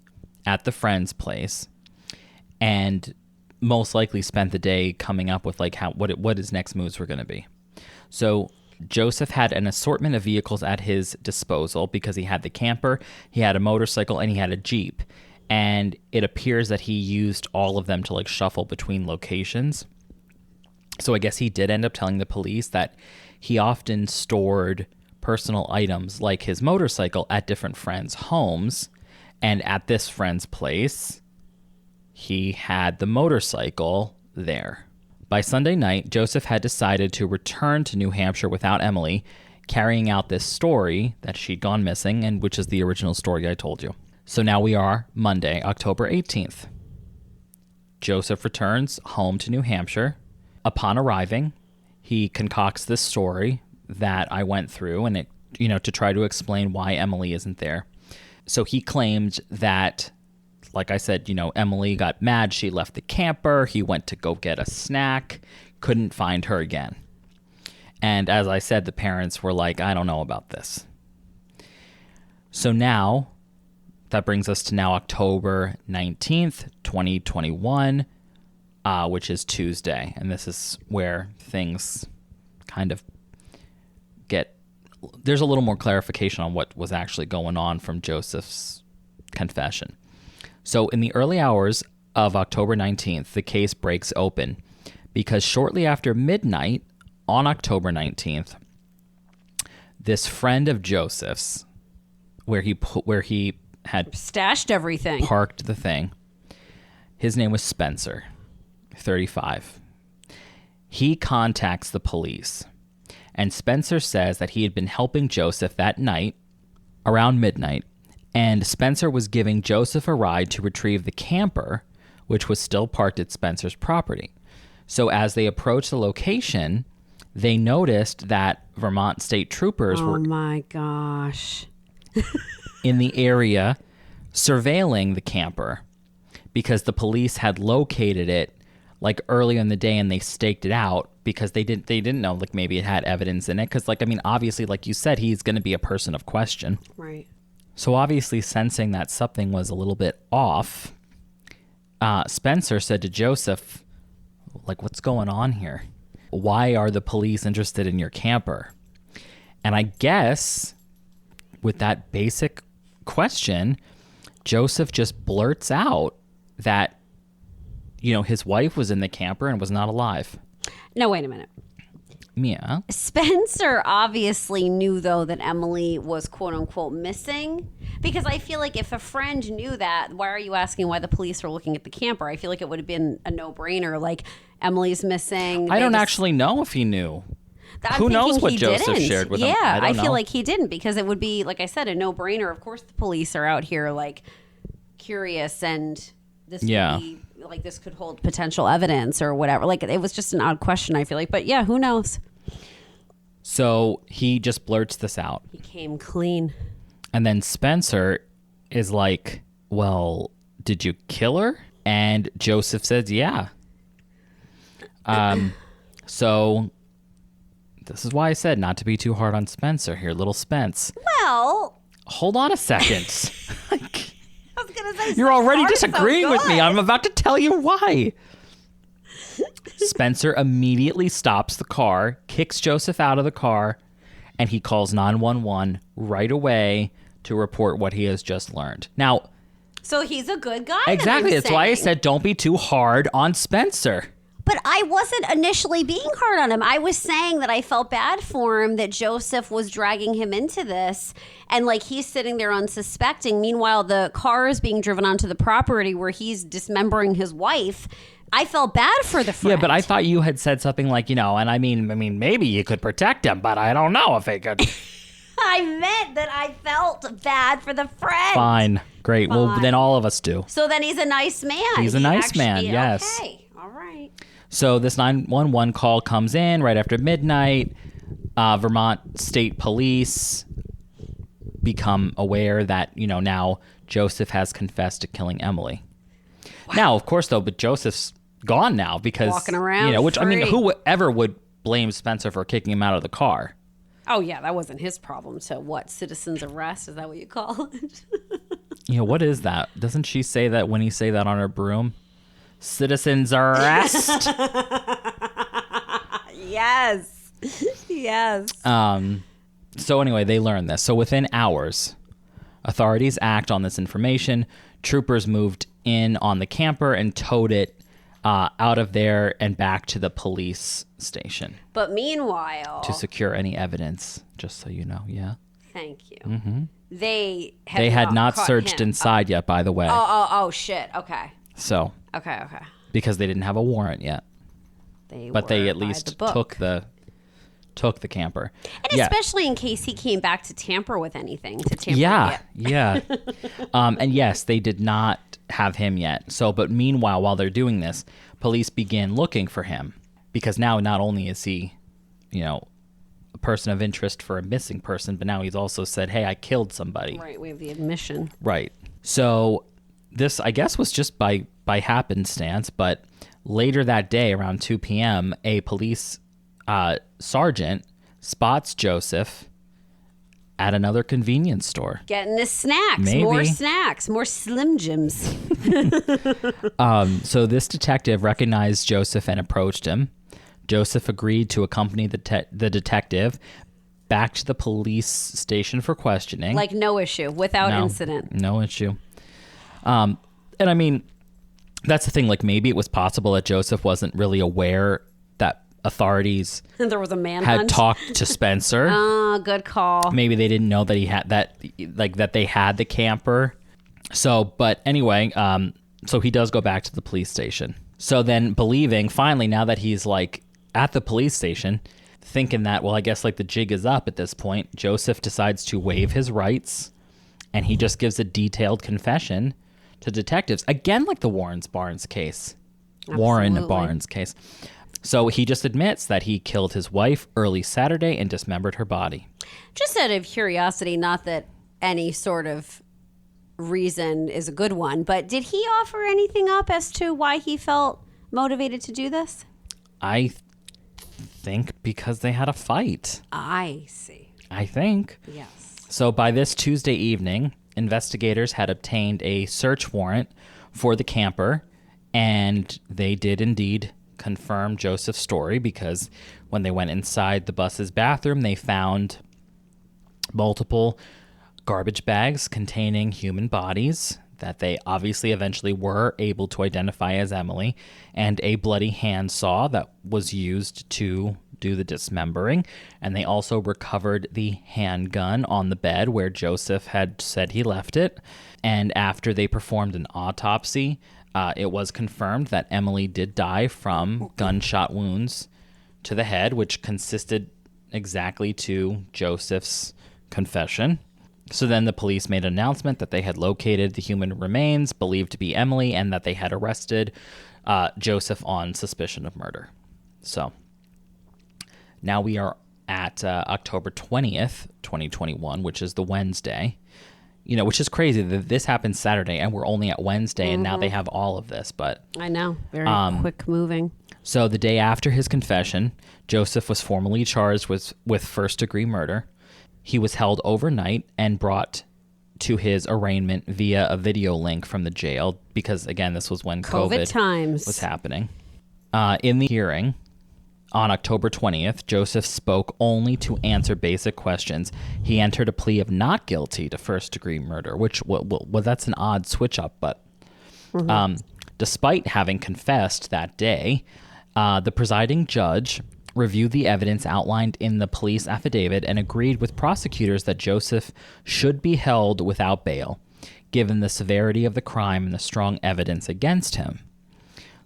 Speaker 1: at the friend's place and most likely spent the day coming up with what his next moves were going to be. So Joseph had an assortment of vehicles at his disposal because he had the camper, he had a motorcycle, and he had a Jeep. And it appears that he used all of them to shuffle between locations. So I guess he did end up telling the police that he often stored personal items like his motorcycle at different friends' homes. And at this friend's place, he had the motorcycle there. By Sunday night, Joseph had decided to return to New Hampshire without Emily, carrying out this story that she'd gone missing, and which is the original story I told you. So now we are Monday, October 18th. Joseph returns home to New Hampshire. Upon arriving, he concocts this story that I went through and to try to explain why Emily isn't there. So he claimed that, like I said, Emily got mad. She left the camper. He went to go get a snack, couldn't find her again. And as I said, the parents were like, I don't know about this. So now, that brings us to now October 19th, 2021, which is Tuesday. And this is where things kind of there's a little more clarification on what was actually going on from Joseph's confession. So in the early hours of October 19th, the case breaks open because shortly after midnight on October 19th, this friend of Joseph's, where he had
Speaker 2: stashed everything,
Speaker 1: parked the thing, his name was Spencer, 35. He contacts the police. And Spencer says that he had been helping Joseph that night, around midnight, and Spencer was giving Joseph a ride to retrieve the camper, which was still parked at Spencer's property. So as they approached the location, they noticed that Vermont state troopers were...
Speaker 2: Oh my gosh.
Speaker 1: in the area surveilling the camper because the police had located it earlier in the day and they staked it out because they didn't know like maybe it had evidence in it. Because like, I mean, obviously, like you said, he's going to be a person of question.
Speaker 2: Right.
Speaker 1: So obviously sensing that something was a little bit off, Spencer said to Joseph, like, what's going on here? Why are the police interested in your camper? And I guess with that basic question, Joseph just blurts out that, you know, his wife was in the camper and was not alive.
Speaker 2: No, wait a minute.
Speaker 1: Yeah.
Speaker 2: Spencer obviously knew, though, that Emily was quote unquote missing, because I feel like if a friend knew that, why are you asking why the police are looking at the camper? I feel like it would have been a no-brainer. Like, Emily's missing.
Speaker 1: I don't actually know if he knew. Who knows what Joseph shared with him?
Speaker 2: Yeah, I
Speaker 1: know.
Speaker 2: feel like he didn't, because it would be, like I said, a no-brainer. Of course, the police are out here like curious, and this could be like, this could hold potential evidence or whatever. Like, it was just an odd question, I feel like. But yeah, who knows?
Speaker 1: So he just blurts this out.
Speaker 2: He came clean.
Speaker 1: And then Spencer is like, well, did you kill her? And Joseph says, yeah. So this is why I said not to be too hard on Spencer here, little Spence.
Speaker 2: Well,
Speaker 1: hold on a second.
Speaker 2: I was going to say,
Speaker 1: you're already disagreeing with me. I'm about to tell you why. Spencer immediately stops the car, kicks Joseph out of the car, and he calls 911 right away to report what he has just learned. Now,
Speaker 2: so he's a good guy.
Speaker 1: Exactly. That's why I said don't be too hard on Spencer.
Speaker 2: But I wasn't initially being hard on him. I was saying that I felt bad for him, that Joseph was dragging him into this, and like, he's sitting there unsuspecting. Meanwhile, the car is being driven onto the property where he's dismembering his wife. I felt bad for the friend.
Speaker 1: Yeah, but I thought you had said something like, you know, and I mean, maybe you could protect him, but I don't know if he could.
Speaker 2: I meant that I felt bad for the friend.
Speaker 1: Fine. Great.
Speaker 2: Fine.
Speaker 1: Well, then all of us do.
Speaker 2: So then he's a nice man.
Speaker 1: He's a nice man, yes.
Speaker 2: Okay. All right.
Speaker 1: So this 911 call comes in right after midnight. Vermont State Police become aware that, you know, now Joseph has confessed to killing Emily. Wow. Now, of course, though, but Joseph's gone now because,
Speaker 2: walking around,
Speaker 1: you know, which
Speaker 2: free.
Speaker 1: I mean, who ever would blame Spencer for kicking him out of the car?
Speaker 2: Oh, yeah, that wasn't his problem. So what, citizen's arrest? Is that what you call it?
Speaker 1: You know, what is that? Doesn't she say that when he say that on her broom? Citizen's arrest?
Speaker 2: Yes. Yes.
Speaker 1: So anyway, they learn this. So within hours, authorities act on this information. Troopers moved in on the camper and towed it out of there and back to the police station.
Speaker 2: But meanwhile,
Speaker 1: to secure any evidence, just so you know, yeah.
Speaker 2: Thank you.
Speaker 1: Mm-hmm.
Speaker 2: They
Speaker 1: had not searched inside yet, by the way.
Speaker 2: Oh, shit. Okay.
Speaker 1: So.
Speaker 2: Okay.
Speaker 1: Because they didn't have a warrant yet. But they at least took the camper.
Speaker 2: And especially in case he came back to tamper with anything. Yeah.
Speaker 1: And yes, they did not have him yet. So, but meanwhile, while they're doing this, police begin looking for him, because now not only is he, you know, a person of interest for a missing person, but now he's also said, hey, I killed somebody.
Speaker 2: Right. We have the admission.
Speaker 1: Right. So this, I guess, was just by happenstance, but later that day around 2 p.m., a police sergeant spots Joseph at another convenience store.
Speaker 2: Getting his snacks.
Speaker 1: Maybe.
Speaker 2: More snacks. More Slim Jims.
Speaker 1: So this detective recognized Joseph and approached him. Joseph agreed to accompany the detective back to the police station for questioning.
Speaker 2: Like, no issue. Without incident.
Speaker 1: No issue. And I mean, that's the thing. Like, maybe it was possible that Joseph wasn't really aware that authorities
Speaker 2: there was a manhunt.
Speaker 1: Had talked to Spencer.
Speaker 2: Oh, good call.
Speaker 1: Maybe they didn't know that he had that, like that they had the camper. So, but anyway, so he does go back to the police station. So then, believing finally, now that he's like at the police station, thinking that, well, I guess like the jig is up at this point, Joseph decides to waive his rights, and he just gives a detailed confession to detectives, again, like the Warren Barnes case. So he just admits that he killed his wife early Saturday and dismembered her body.
Speaker 2: Just out of curiosity, not that any sort of reason is a good one, but did he offer anything up as to why he felt motivated to do this?
Speaker 1: I think because they had a fight.
Speaker 2: I see.
Speaker 1: I think.
Speaker 2: Yes.
Speaker 1: So by this Tuesday evening, investigators had obtained a search warrant for the camper, and they did indeed confirm Joseph's story, because when they went inside the bus's bathroom, they found multiple garbage bags containing human bodies that they obviously eventually were able to identify as Emily, and a bloody handsaw that was used to do the dismembering. And they also recovered the handgun on the bed where Joseph had said he left it. And after they performed an autopsy, it was confirmed that Emily did die from gunshot wounds to the head, which consisted exactly to Joseph's confession. So then the police made an announcement that they had located the human remains believed to be Emily, and that they had arrested Joseph on suspicion of murder. So now we are at October 20th, 2021, which is the Wednesday. Which is crazy that this happened Saturday and we're only at Wednesday, and now they have all of this. But
Speaker 2: I know, very quick moving.
Speaker 1: So the day after his confession, Joseph was formally charged with first-degree murder. He was held overnight and brought to his arraignment via a video link from the jail, because, again, this was when COVID
Speaker 2: times
Speaker 1: was happening. In the hearing on October 20th, Joseph spoke only to answer basic questions. He entered a plea of not guilty to first-degree murder, which, well, that's an odd switch-up, but despite having confessed that day, the presiding judge reviewed the evidence outlined in the police affidavit and agreed with prosecutors that Joseph should be held without bail, given the severity of the crime and the strong evidence against him.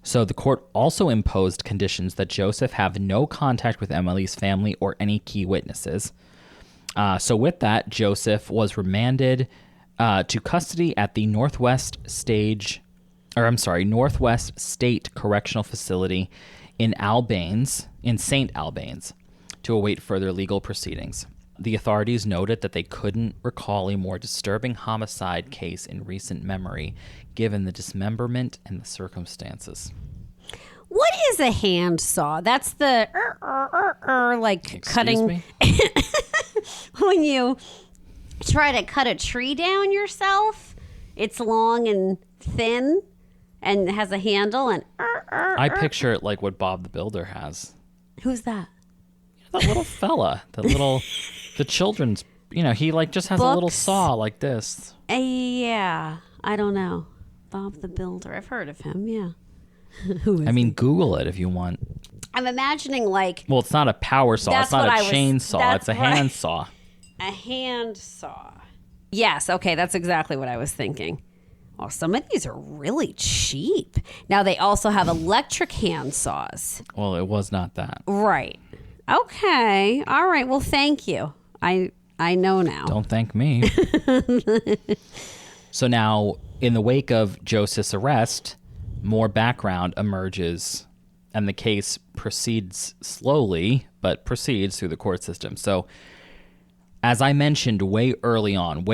Speaker 1: So the court also imposed conditions that Joseph have no contact with Emily's family or any key witnesses. So with that, Joseph was remanded to custody at the Northwest State Correctional Facility in St. Albans, to await further legal proceedings. The authorities noted that they couldn't recall a more disturbing homicide case in recent memory, given the dismemberment and the circumstances.
Speaker 2: What is a handsaw? That's the like
Speaker 1: Excuse
Speaker 2: cutting
Speaker 1: me?
Speaker 2: when you try to cut a tree down yourself. It's long and thin and has a handle, and
Speaker 1: I picture it like what Bob the Builder has.
Speaker 2: Who's that?
Speaker 1: That little fella, the children's, he like just has a little saw like this.
Speaker 2: Yeah, I don't know. Bob the Builder. I've heard of him, yeah.
Speaker 1: Google it if you want.
Speaker 2: I'm imagining like...
Speaker 1: Well, it's not a power saw. It's not a chainsaw. It's a handsaw.
Speaker 2: A handsaw. Yes, okay, that's exactly what I was thinking. Oh, some of these are really cheap. Now, they also have electric handsaws.
Speaker 1: Well, it was not that.
Speaker 2: Right. Okay. All right. Well, thank you. I know now.
Speaker 1: Don't thank me. So now, in the wake of Joseph's arrest, more background emerges, and the case proceeds slowly, but proceeds through the court system. So, as I mentioned way early on,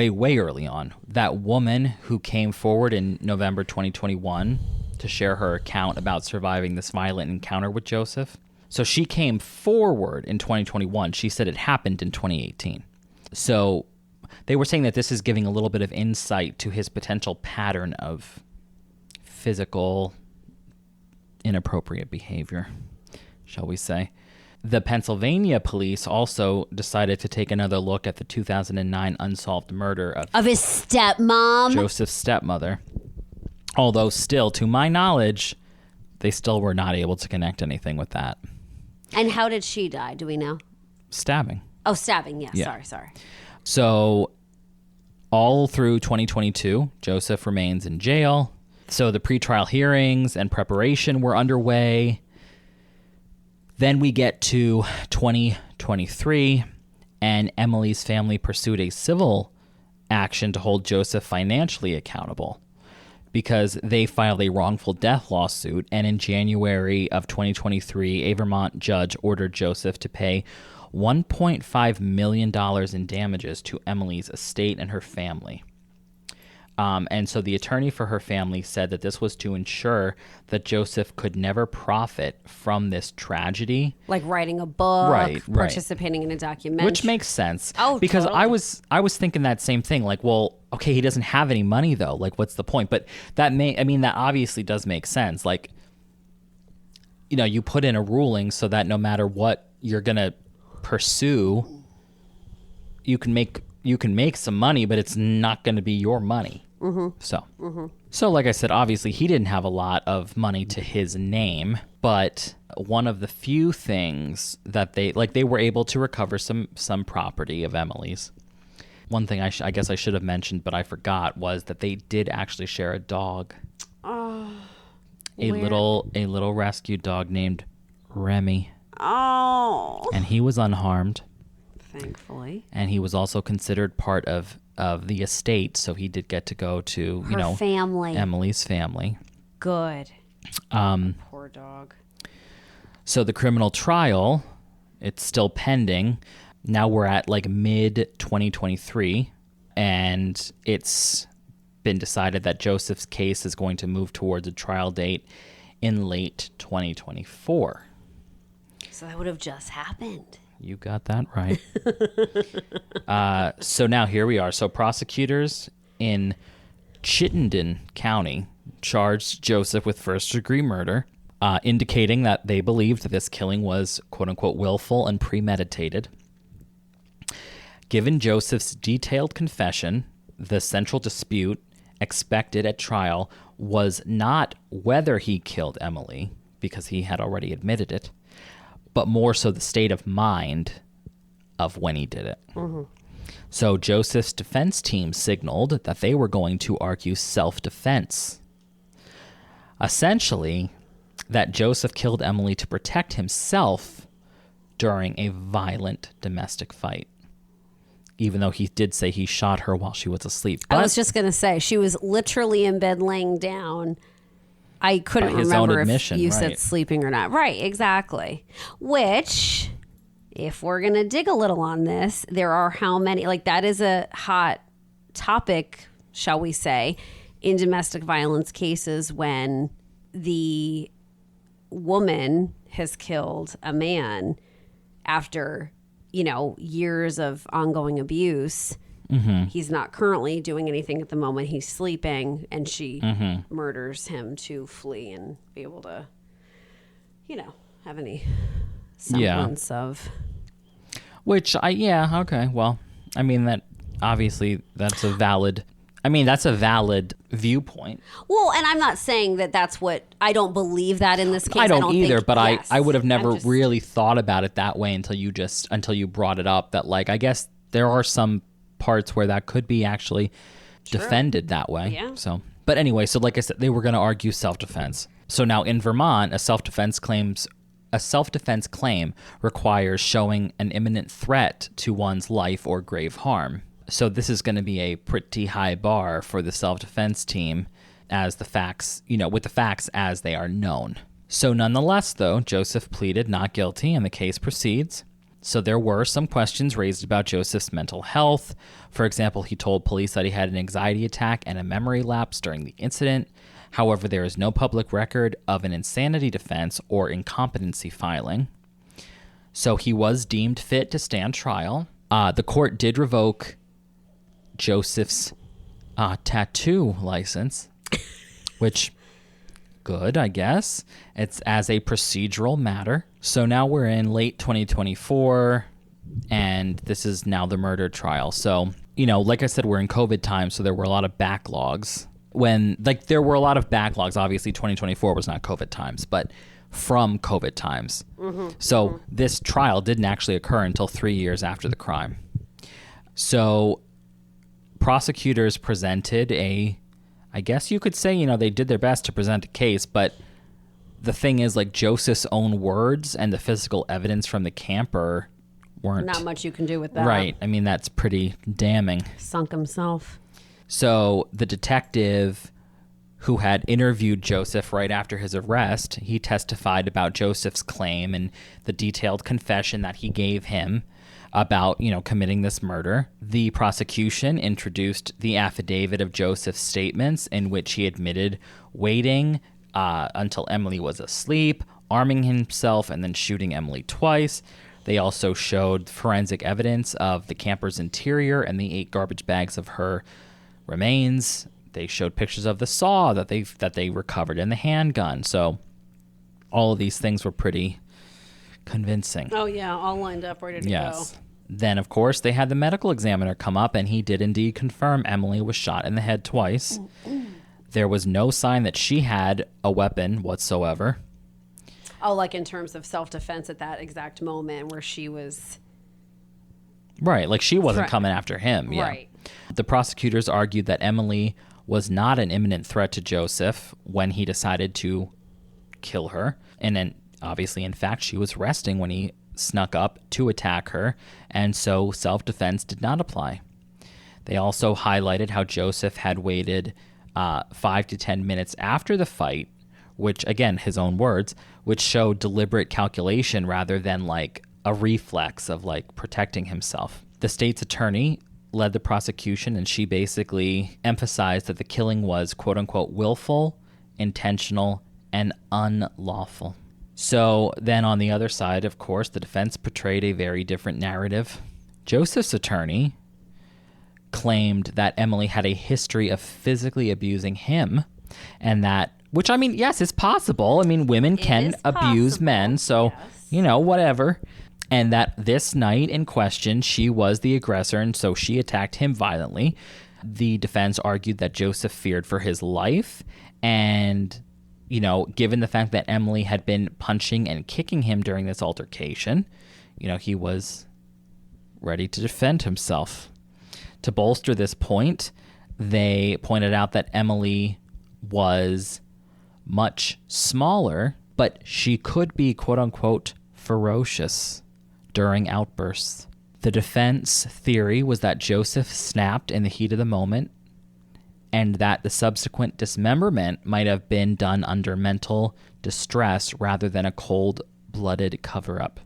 Speaker 1: that woman who came forward in November 2021 to share her account about surviving this violent encounter with Joseph. So she came forward in 2021. She said it happened in 2018. So they were saying that this is giving a little bit of insight to his potential pattern of physical inappropriate behavior, shall we say. The Pennsylvania police also decided to take another look at the 2009 unsolved murder of
Speaker 2: his stepmom,
Speaker 1: Joseph's stepmother. Although still, to my knowledge, they still were not able to connect anything with that.
Speaker 2: And how did she die? Do we know?
Speaker 1: Stabbing.
Speaker 2: Oh, stabbing. Yeah. Sorry.
Speaker 1: So all through 2022, Joseph remains in jail. So the pretrial hearings and preparation were underway. Then we get to 2023, and Emily's family pursued a civil action to hold Joseph financially accountable because they filed a wrongful death lawsuit. And in January of 2023, a Vermont judge ordered Joseph to pay $1.5 million in damages to Emily's estate and her family. And so the attorney for her family said that this was to ensure that Joseph could never profit from this tragedy.
Speaker 2: Like writing a book,
Speaker 1: right.
Speaker 2: participating in a documentary.
Speaker 1: Which makes sense.
Speaker 2: Oh,
Speaker 1: because
Speaker 2: totally.
Speaker 1: I was thinking that same thing. Like, well, okay, he doesn't have any money though. Like, what's the point? But that obviously does make sense. Like, you know, you put in a ruling so that no matter what you're gonna pursue, you can make some money, but it's not going to be your money. So like I said, obviously he didn't have a lot of money to his name, but one of the few things that they were able to recover some property of Emily's. One thing I guess I should have mentioned, but I forgot, was that they did actually share a dog.
Speaker 2: Oh,
Speaker 1: a little rescue dog named Remy.
Speaker 2: Oh.
Speaker 1: And he was unharmed.
Speaker 2: Thankfully.
Speaker 1: And he was also considered part of the estate, so he did get to go to,
Speaker 2: Her family.
Speaker 1: Emily's family.
Speaker 2: Good. Poor dog.
Speaker 1: So the criminal trial, it's still pending. Now we're at like mid-2023, and it's been decided that Joseph's case is going to move towards a trial date in late 2024.
Speaker 2: So that would have just happened.
Speaker 1: You got that right. So now here we are. So prosecutors in Chittenden County charged Joseph with first-degree murder, indicating that they believed that this killing was, quote-unquote, willful and premeditated. Given Joseph's detailed confession, the central dispute expected at trial was not whether he killed Emily, because he had already admitted it, but more so the state of mind of when he did it. So Joseph's defense team signaled that they were going to argue self-defense. Essentially, that Joseph killed Emily to protect himself during a violent domestic fight, even though he did say he shot her while she was asleep.
Speaker 2: I was just going to say, she was literally in bed laying down. I couldn't remember if you said sleeping or not. Right, exactly. Which, if we're going to dig a little on this, there are how many, like that is a hot topic, shall we say, in domestic violence cases when the woman has killed a man after, years of ongoing abuse. He's not currently doing anything at the moment. He's sleeping, and she murders him to flee and be able to, have any semblance of.
Speaker 1: Which okay. Well, I mean that obviously that's a valid viewpoint.
Speaker 2: Well, and I'm not saying that that's what, I don't believe that in this case.
Speaker 1: I don't either, but
Speaker 2: yes,
Speaker 1: I would have never really thought about it that way until you brought it up, that like, I guess there are some parts where that could be actually defended that way.
Speaker 2: Yeah.
Speaker 1: So, but anyway, so like I said, they were going to argue self-defense. So now in Vermont, a self-defense claim requires showing an imminent threat to one's life or grave harm. So this is going to be a pretty high bar for the self-defense team as the facts, with the facts as they are known. So nonetheless, though, Joseph pleaded not guilty and the case proceeds. So there were some questions raised about Joseph's mental health. For example, he told police that he had an anxiety attack and a memory lapse during the incident. However, there is no public record of an insanity defense or incompetency filing. So he was deemed fit to stand trial. The court did revoke Joseph's tattoo license, which, good, I guess. It's as a procedural matter. So now we're in late 2024, and this is now the murder trial. So, like I said, we're in COVID time, so there were a lot of backlogs. There were a lot of backlogs. Obviously, 2024 was not COVID times, but from COVID times. So this trial didn't actually occur until 3 years after the crime. So prosecutors presented I guess you could say, they did their best to present a case, but the thing is, like, Joseph's own words and the physical evidence from the camper weren't...
Speaker 2: Not much you can do with that.
Speaker 1: Right. I mean, that's pretty damning.
Speaker 2: Sunk himself.
Speaker 1: So the detective who had interviewed Joseph right after his arrest, he testified about Joseph's claim and the detailed confession that he gave him. about, committing this murder. The prosecution introduced the affidavit of Joseph's statements in which he admitted waiting until Emily was asleep, arming himself, and then shooting Emily twice. They also showed forensic evidence of the camper's interior and the 8 garbage bags of her remains. They showed pictures of the saw that they recovered and the handgun. So all of these things were pretty convincing.
Speaker 2: Oh, yeah, all lined up, ready to go.
Speaker 1: Then, of course, they had the medical examiner come up, and he did indeed confirm Emily was shot in the head twice. There was no sign that she had a weapon whatsoever.
Speaker 2: Oh, like in terms of self-defense at that exact moment where she was...
Speaker 1: Right, like she wasn't coming after him. Yeah.
Speaker 2: Right.
Speaker 1: The prosecutors argued that Emily was not an imminent threat to Joseph when he decided to kill her. And then, obviously, in fact, she was resting when he snuck up to attack her, and so self-defense did not apply. They also highlighted how Joseph had waited 5 to 10 minutes after the fight, which, again, his own words, which showed deliberate calculation rather than like a reflex of like protecting himself. The state's attorney led the prosecution, and she basically emphasized that the killing was quote unquote willful, intentional, and unlawful. So then on the other side, of course, the defense portrayed a very different narrative. Joseph's attorney claimed that Emily had a history of physically abusing him, and that, which, I mean, yes, it's possible. I mean, women can abuse men, so, whatever. And that this night in question, she was the aggressor, and so she attacked him violently. The defense argued that Joseph feared for his life, and, given the fact that Emily had been punching and kicking him during this altercation, he was ready to defend himself. To bolster this point, they pointed out that Emily was much smaller, but she could be, quote unquote, ferocious during outbursts. The defense theory was that Joseph snapped in the heat of the moment, and that the subsequent dismemberment might have been done under mental distress rather than a cold-blooded cover-up.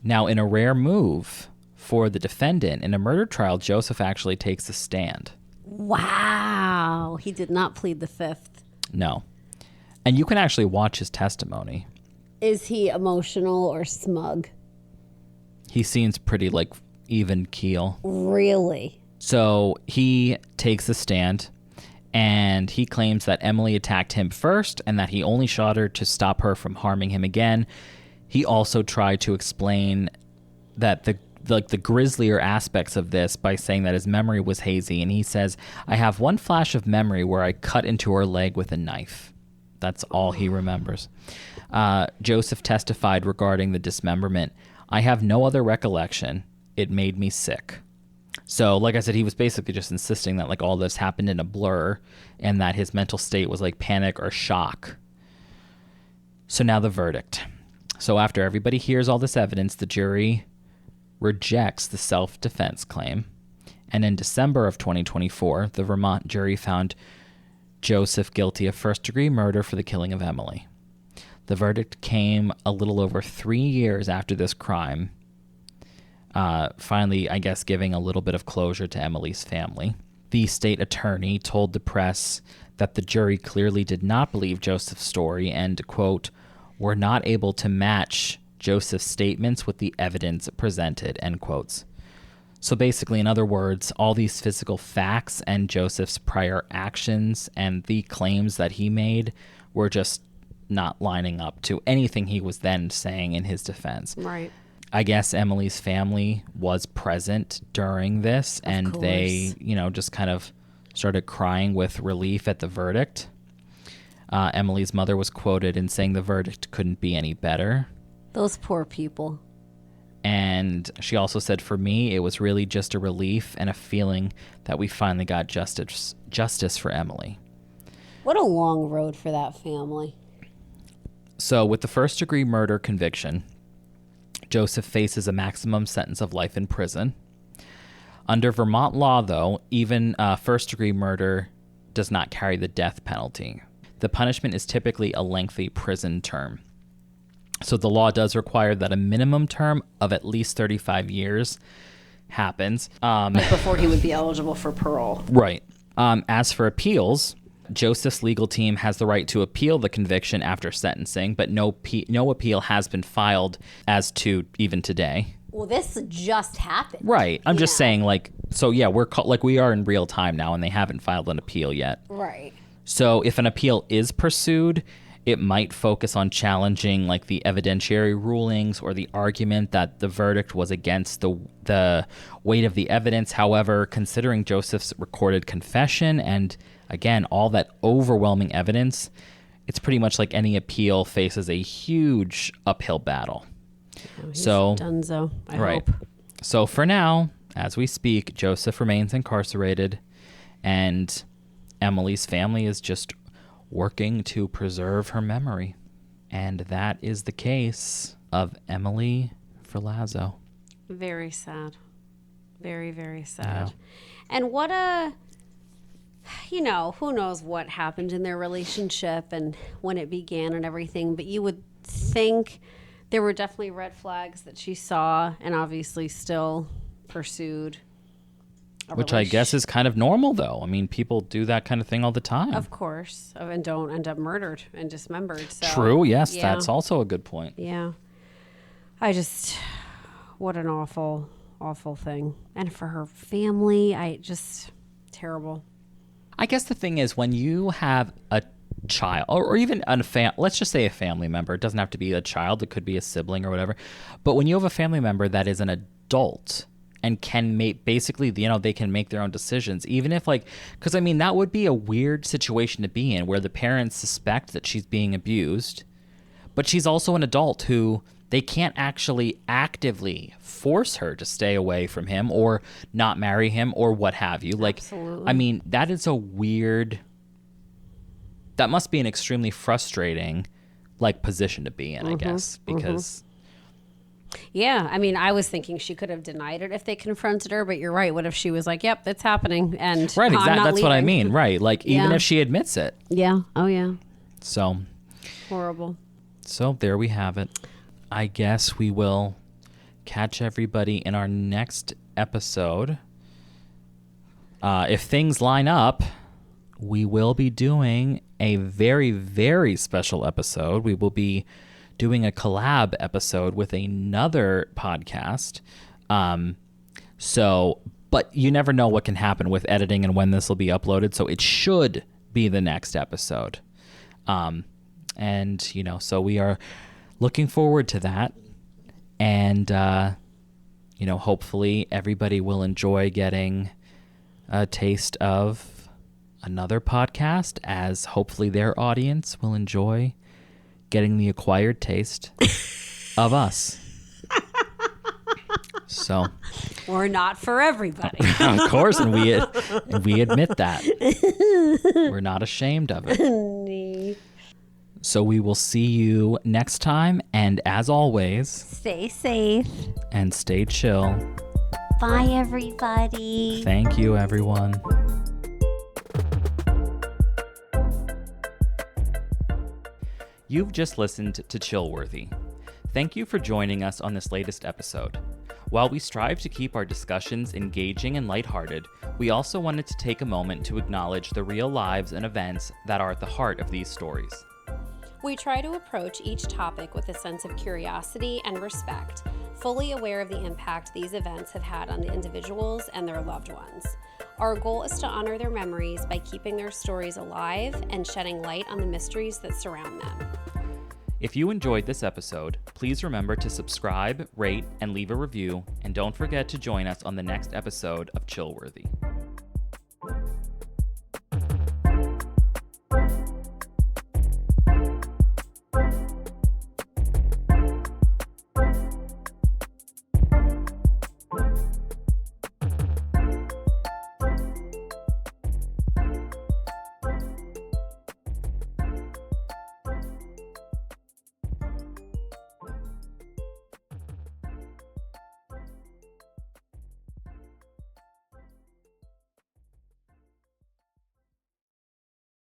Speaker 1: Now, in a rare move for the defendant, in a murder trial, Joseph actually takes the stand.
Speaker 2: Wow. He did not plead the fifth.
Speaker 1: No. And you can actually watch his testimony.
Speaker 2: Is he emotional or smug?
Speaker 1: He seems pretty, even keel.
Speaker 2: Really?
Speaker 1: So he takes the stand, and he claims that Emily attacked him first and that he only shot her to stop her from harming him again. He also tried to explain that the grislier aspects of this by saying that his memory was hazy, and he says, I have one flash of memory where I cut into her leg with a knife. That's all he remembers. Joseph testified regarding the dismemberment. I have no other recollection. It made me sick. So, like I said, he was basically just insisting that all this happened in a blur and that his mental state was panic or shock. So now the verdict. So after everybody hears all this evidence, the jury rejects the self-defense claim. And in December of 2024, the Vermont jury found Joseph guilty of first-degree murder for the killing of Emily. The verdict came a little over 3 years after this crime, finally, I guess, giving a little bit of closure to Emily's family. The state attorney told the press that the jury clearly did not believe Joseph's story and, quote, were not able to match Joseph's statements with the evidence presented, end quotes. So basically, in other words, all these physical facts and Joseph's prior actions and the claims that he made were just not lining up to anything he was then saying in his defense.
Speaker 2: Right.
Speaker 1: I guess Emily's family was present during this, and they, just kind of started crying with relief at the verdict. Emily's mother was quoted in saying the verdict couldn't be any better.
Speaker 2: Those poor people.
Speaker 1: And she also said, for me, it was really just a relief and a feeling that we finally got justice for Emily.
Speaker 2: What a long road for that family.
Speaker 1: So with the first-degree murder conviction, Joseph faces a maximum sentence of life in prison. Under Vermont law, though, even first-degree murder does not carry the death penalty. The punishment is typically a lengthy prison term. So the law does require that a minimum term of at least 35 years happens.
Speaker 2: Before he would be eligible for parole.
Speaker 1: Right. As for appeals, Joseph's legal team has the right to appeal the conviction after sentencing, but no appeal has been filed as to even today.
Speaker 2: Well, this just happened.
Speaker 1: Right. I'm just saying, like, so yeah, we are in real time now, and they haven't filed an appeal yet.
Speaker 2: Right.
Speaker 1: So if an appeal is pursued, it might focus on challenging like the evidentiary rulings or the argument that the verdict was against the weight of the evidence. However, considering Joseph's recorded confession and, again, all that overwhelming evidence, it's pretty much like any appeal faces a huge uphill battle.
Speaker 2: Oh, he's donezo, I hope.
Speaker 1: So for now, as we speak, Joseph remains incarcerated, and Emily's family is just working to preserve her memory. And that is the case of Emily Ferlazzo.
Speaker 2: Very sad. Very, very sad. Yeah. And what a, who knows what happened in their relationship and when it began and everything, but you would think there were definitely red flags that she saw and obviously still pursued.
Speaker 1: Which I guess is kind of normal, though. I mean, people do that kind of thing all the time.
Speaker 2: Of course. And don't end up murdered and dismembered. So,
Speaker 1: true, yes. Yeah. That's also a good point.
Speaker 2: Yeah. What an awful, awful thing. And for her family, terrible.
Speaker 1: I guess the thing is, when you have a child, or even let's just say a family member, it doesn't have to be a child, it could be a sibling or whatever. But when you have a family member that is an adult and can basically, they can make their own decisions, even if because I mean, that would be a weird situation to be in where the parents suspect that she's being abused, but she's also an adult who they can't actually actively force her to stay away from him or not marry him or what have you.
Speaker 2: Absolutely.
Speaker 1: I mean, that must be an extremely frustrating position to be in, I guess, because
Speaker 2: yeah, I mean, I was thinking she could have denied it if they confronted her, but you're right. What if she was like, "Yep, it's happening," and
Speaker 1: right, exactly. That's
Speaker 2: leaving.
Speaker 1: What I mean, right? Even if she admits it.
Speaker 2: Yeah. Oh, yeah.
Speaker 1: So
Speaker 2: horrible.
Speaker 1: So there we have it. I guess we will catch everybody in our next episode. If things line up, we will be doing a very, very special episode. We will be doing a collab episode with another podcast. But you never know what can happen with editing and when this will be uploaded. So it should be the next episode. So we are looking forward to that. And, hopefully everybody will enjoy getting a taste of another podcast, as hopefully their audience will enjoy getting the acquired taste of us. So
Speaker 2: we're not for everybody.
Speaker 1: Of course, and we admit that. We're not ashamed of it. So we will see you next time, and as always,
Speaker 2: stay safe
Speaker 1: and stay chill.
Speaker 2: Bye, everybody.
Speaker 1: Thank you, everyone. You've just listened to Chillworthy. Thank you for joining us on this latest episode. While we strive to keep our discussions engaging and lighthearted, we also wanted to take a moment to acknowledge the real lives and events that are at the heart of these stories.
Speaker 2: We try to approach each topic with a sense of curiosity and respect, fully aware of the impact these events have had on the individuals and their loved ones. Our goal is to honor their memories by keeping their stories alive and shedding light on the mysteries that surround them.
Speaker 1: If you enjoyed this episode, please remember to subscribe, rate, and leave a review, and don't forget to join us on the next episode of Chillworthy.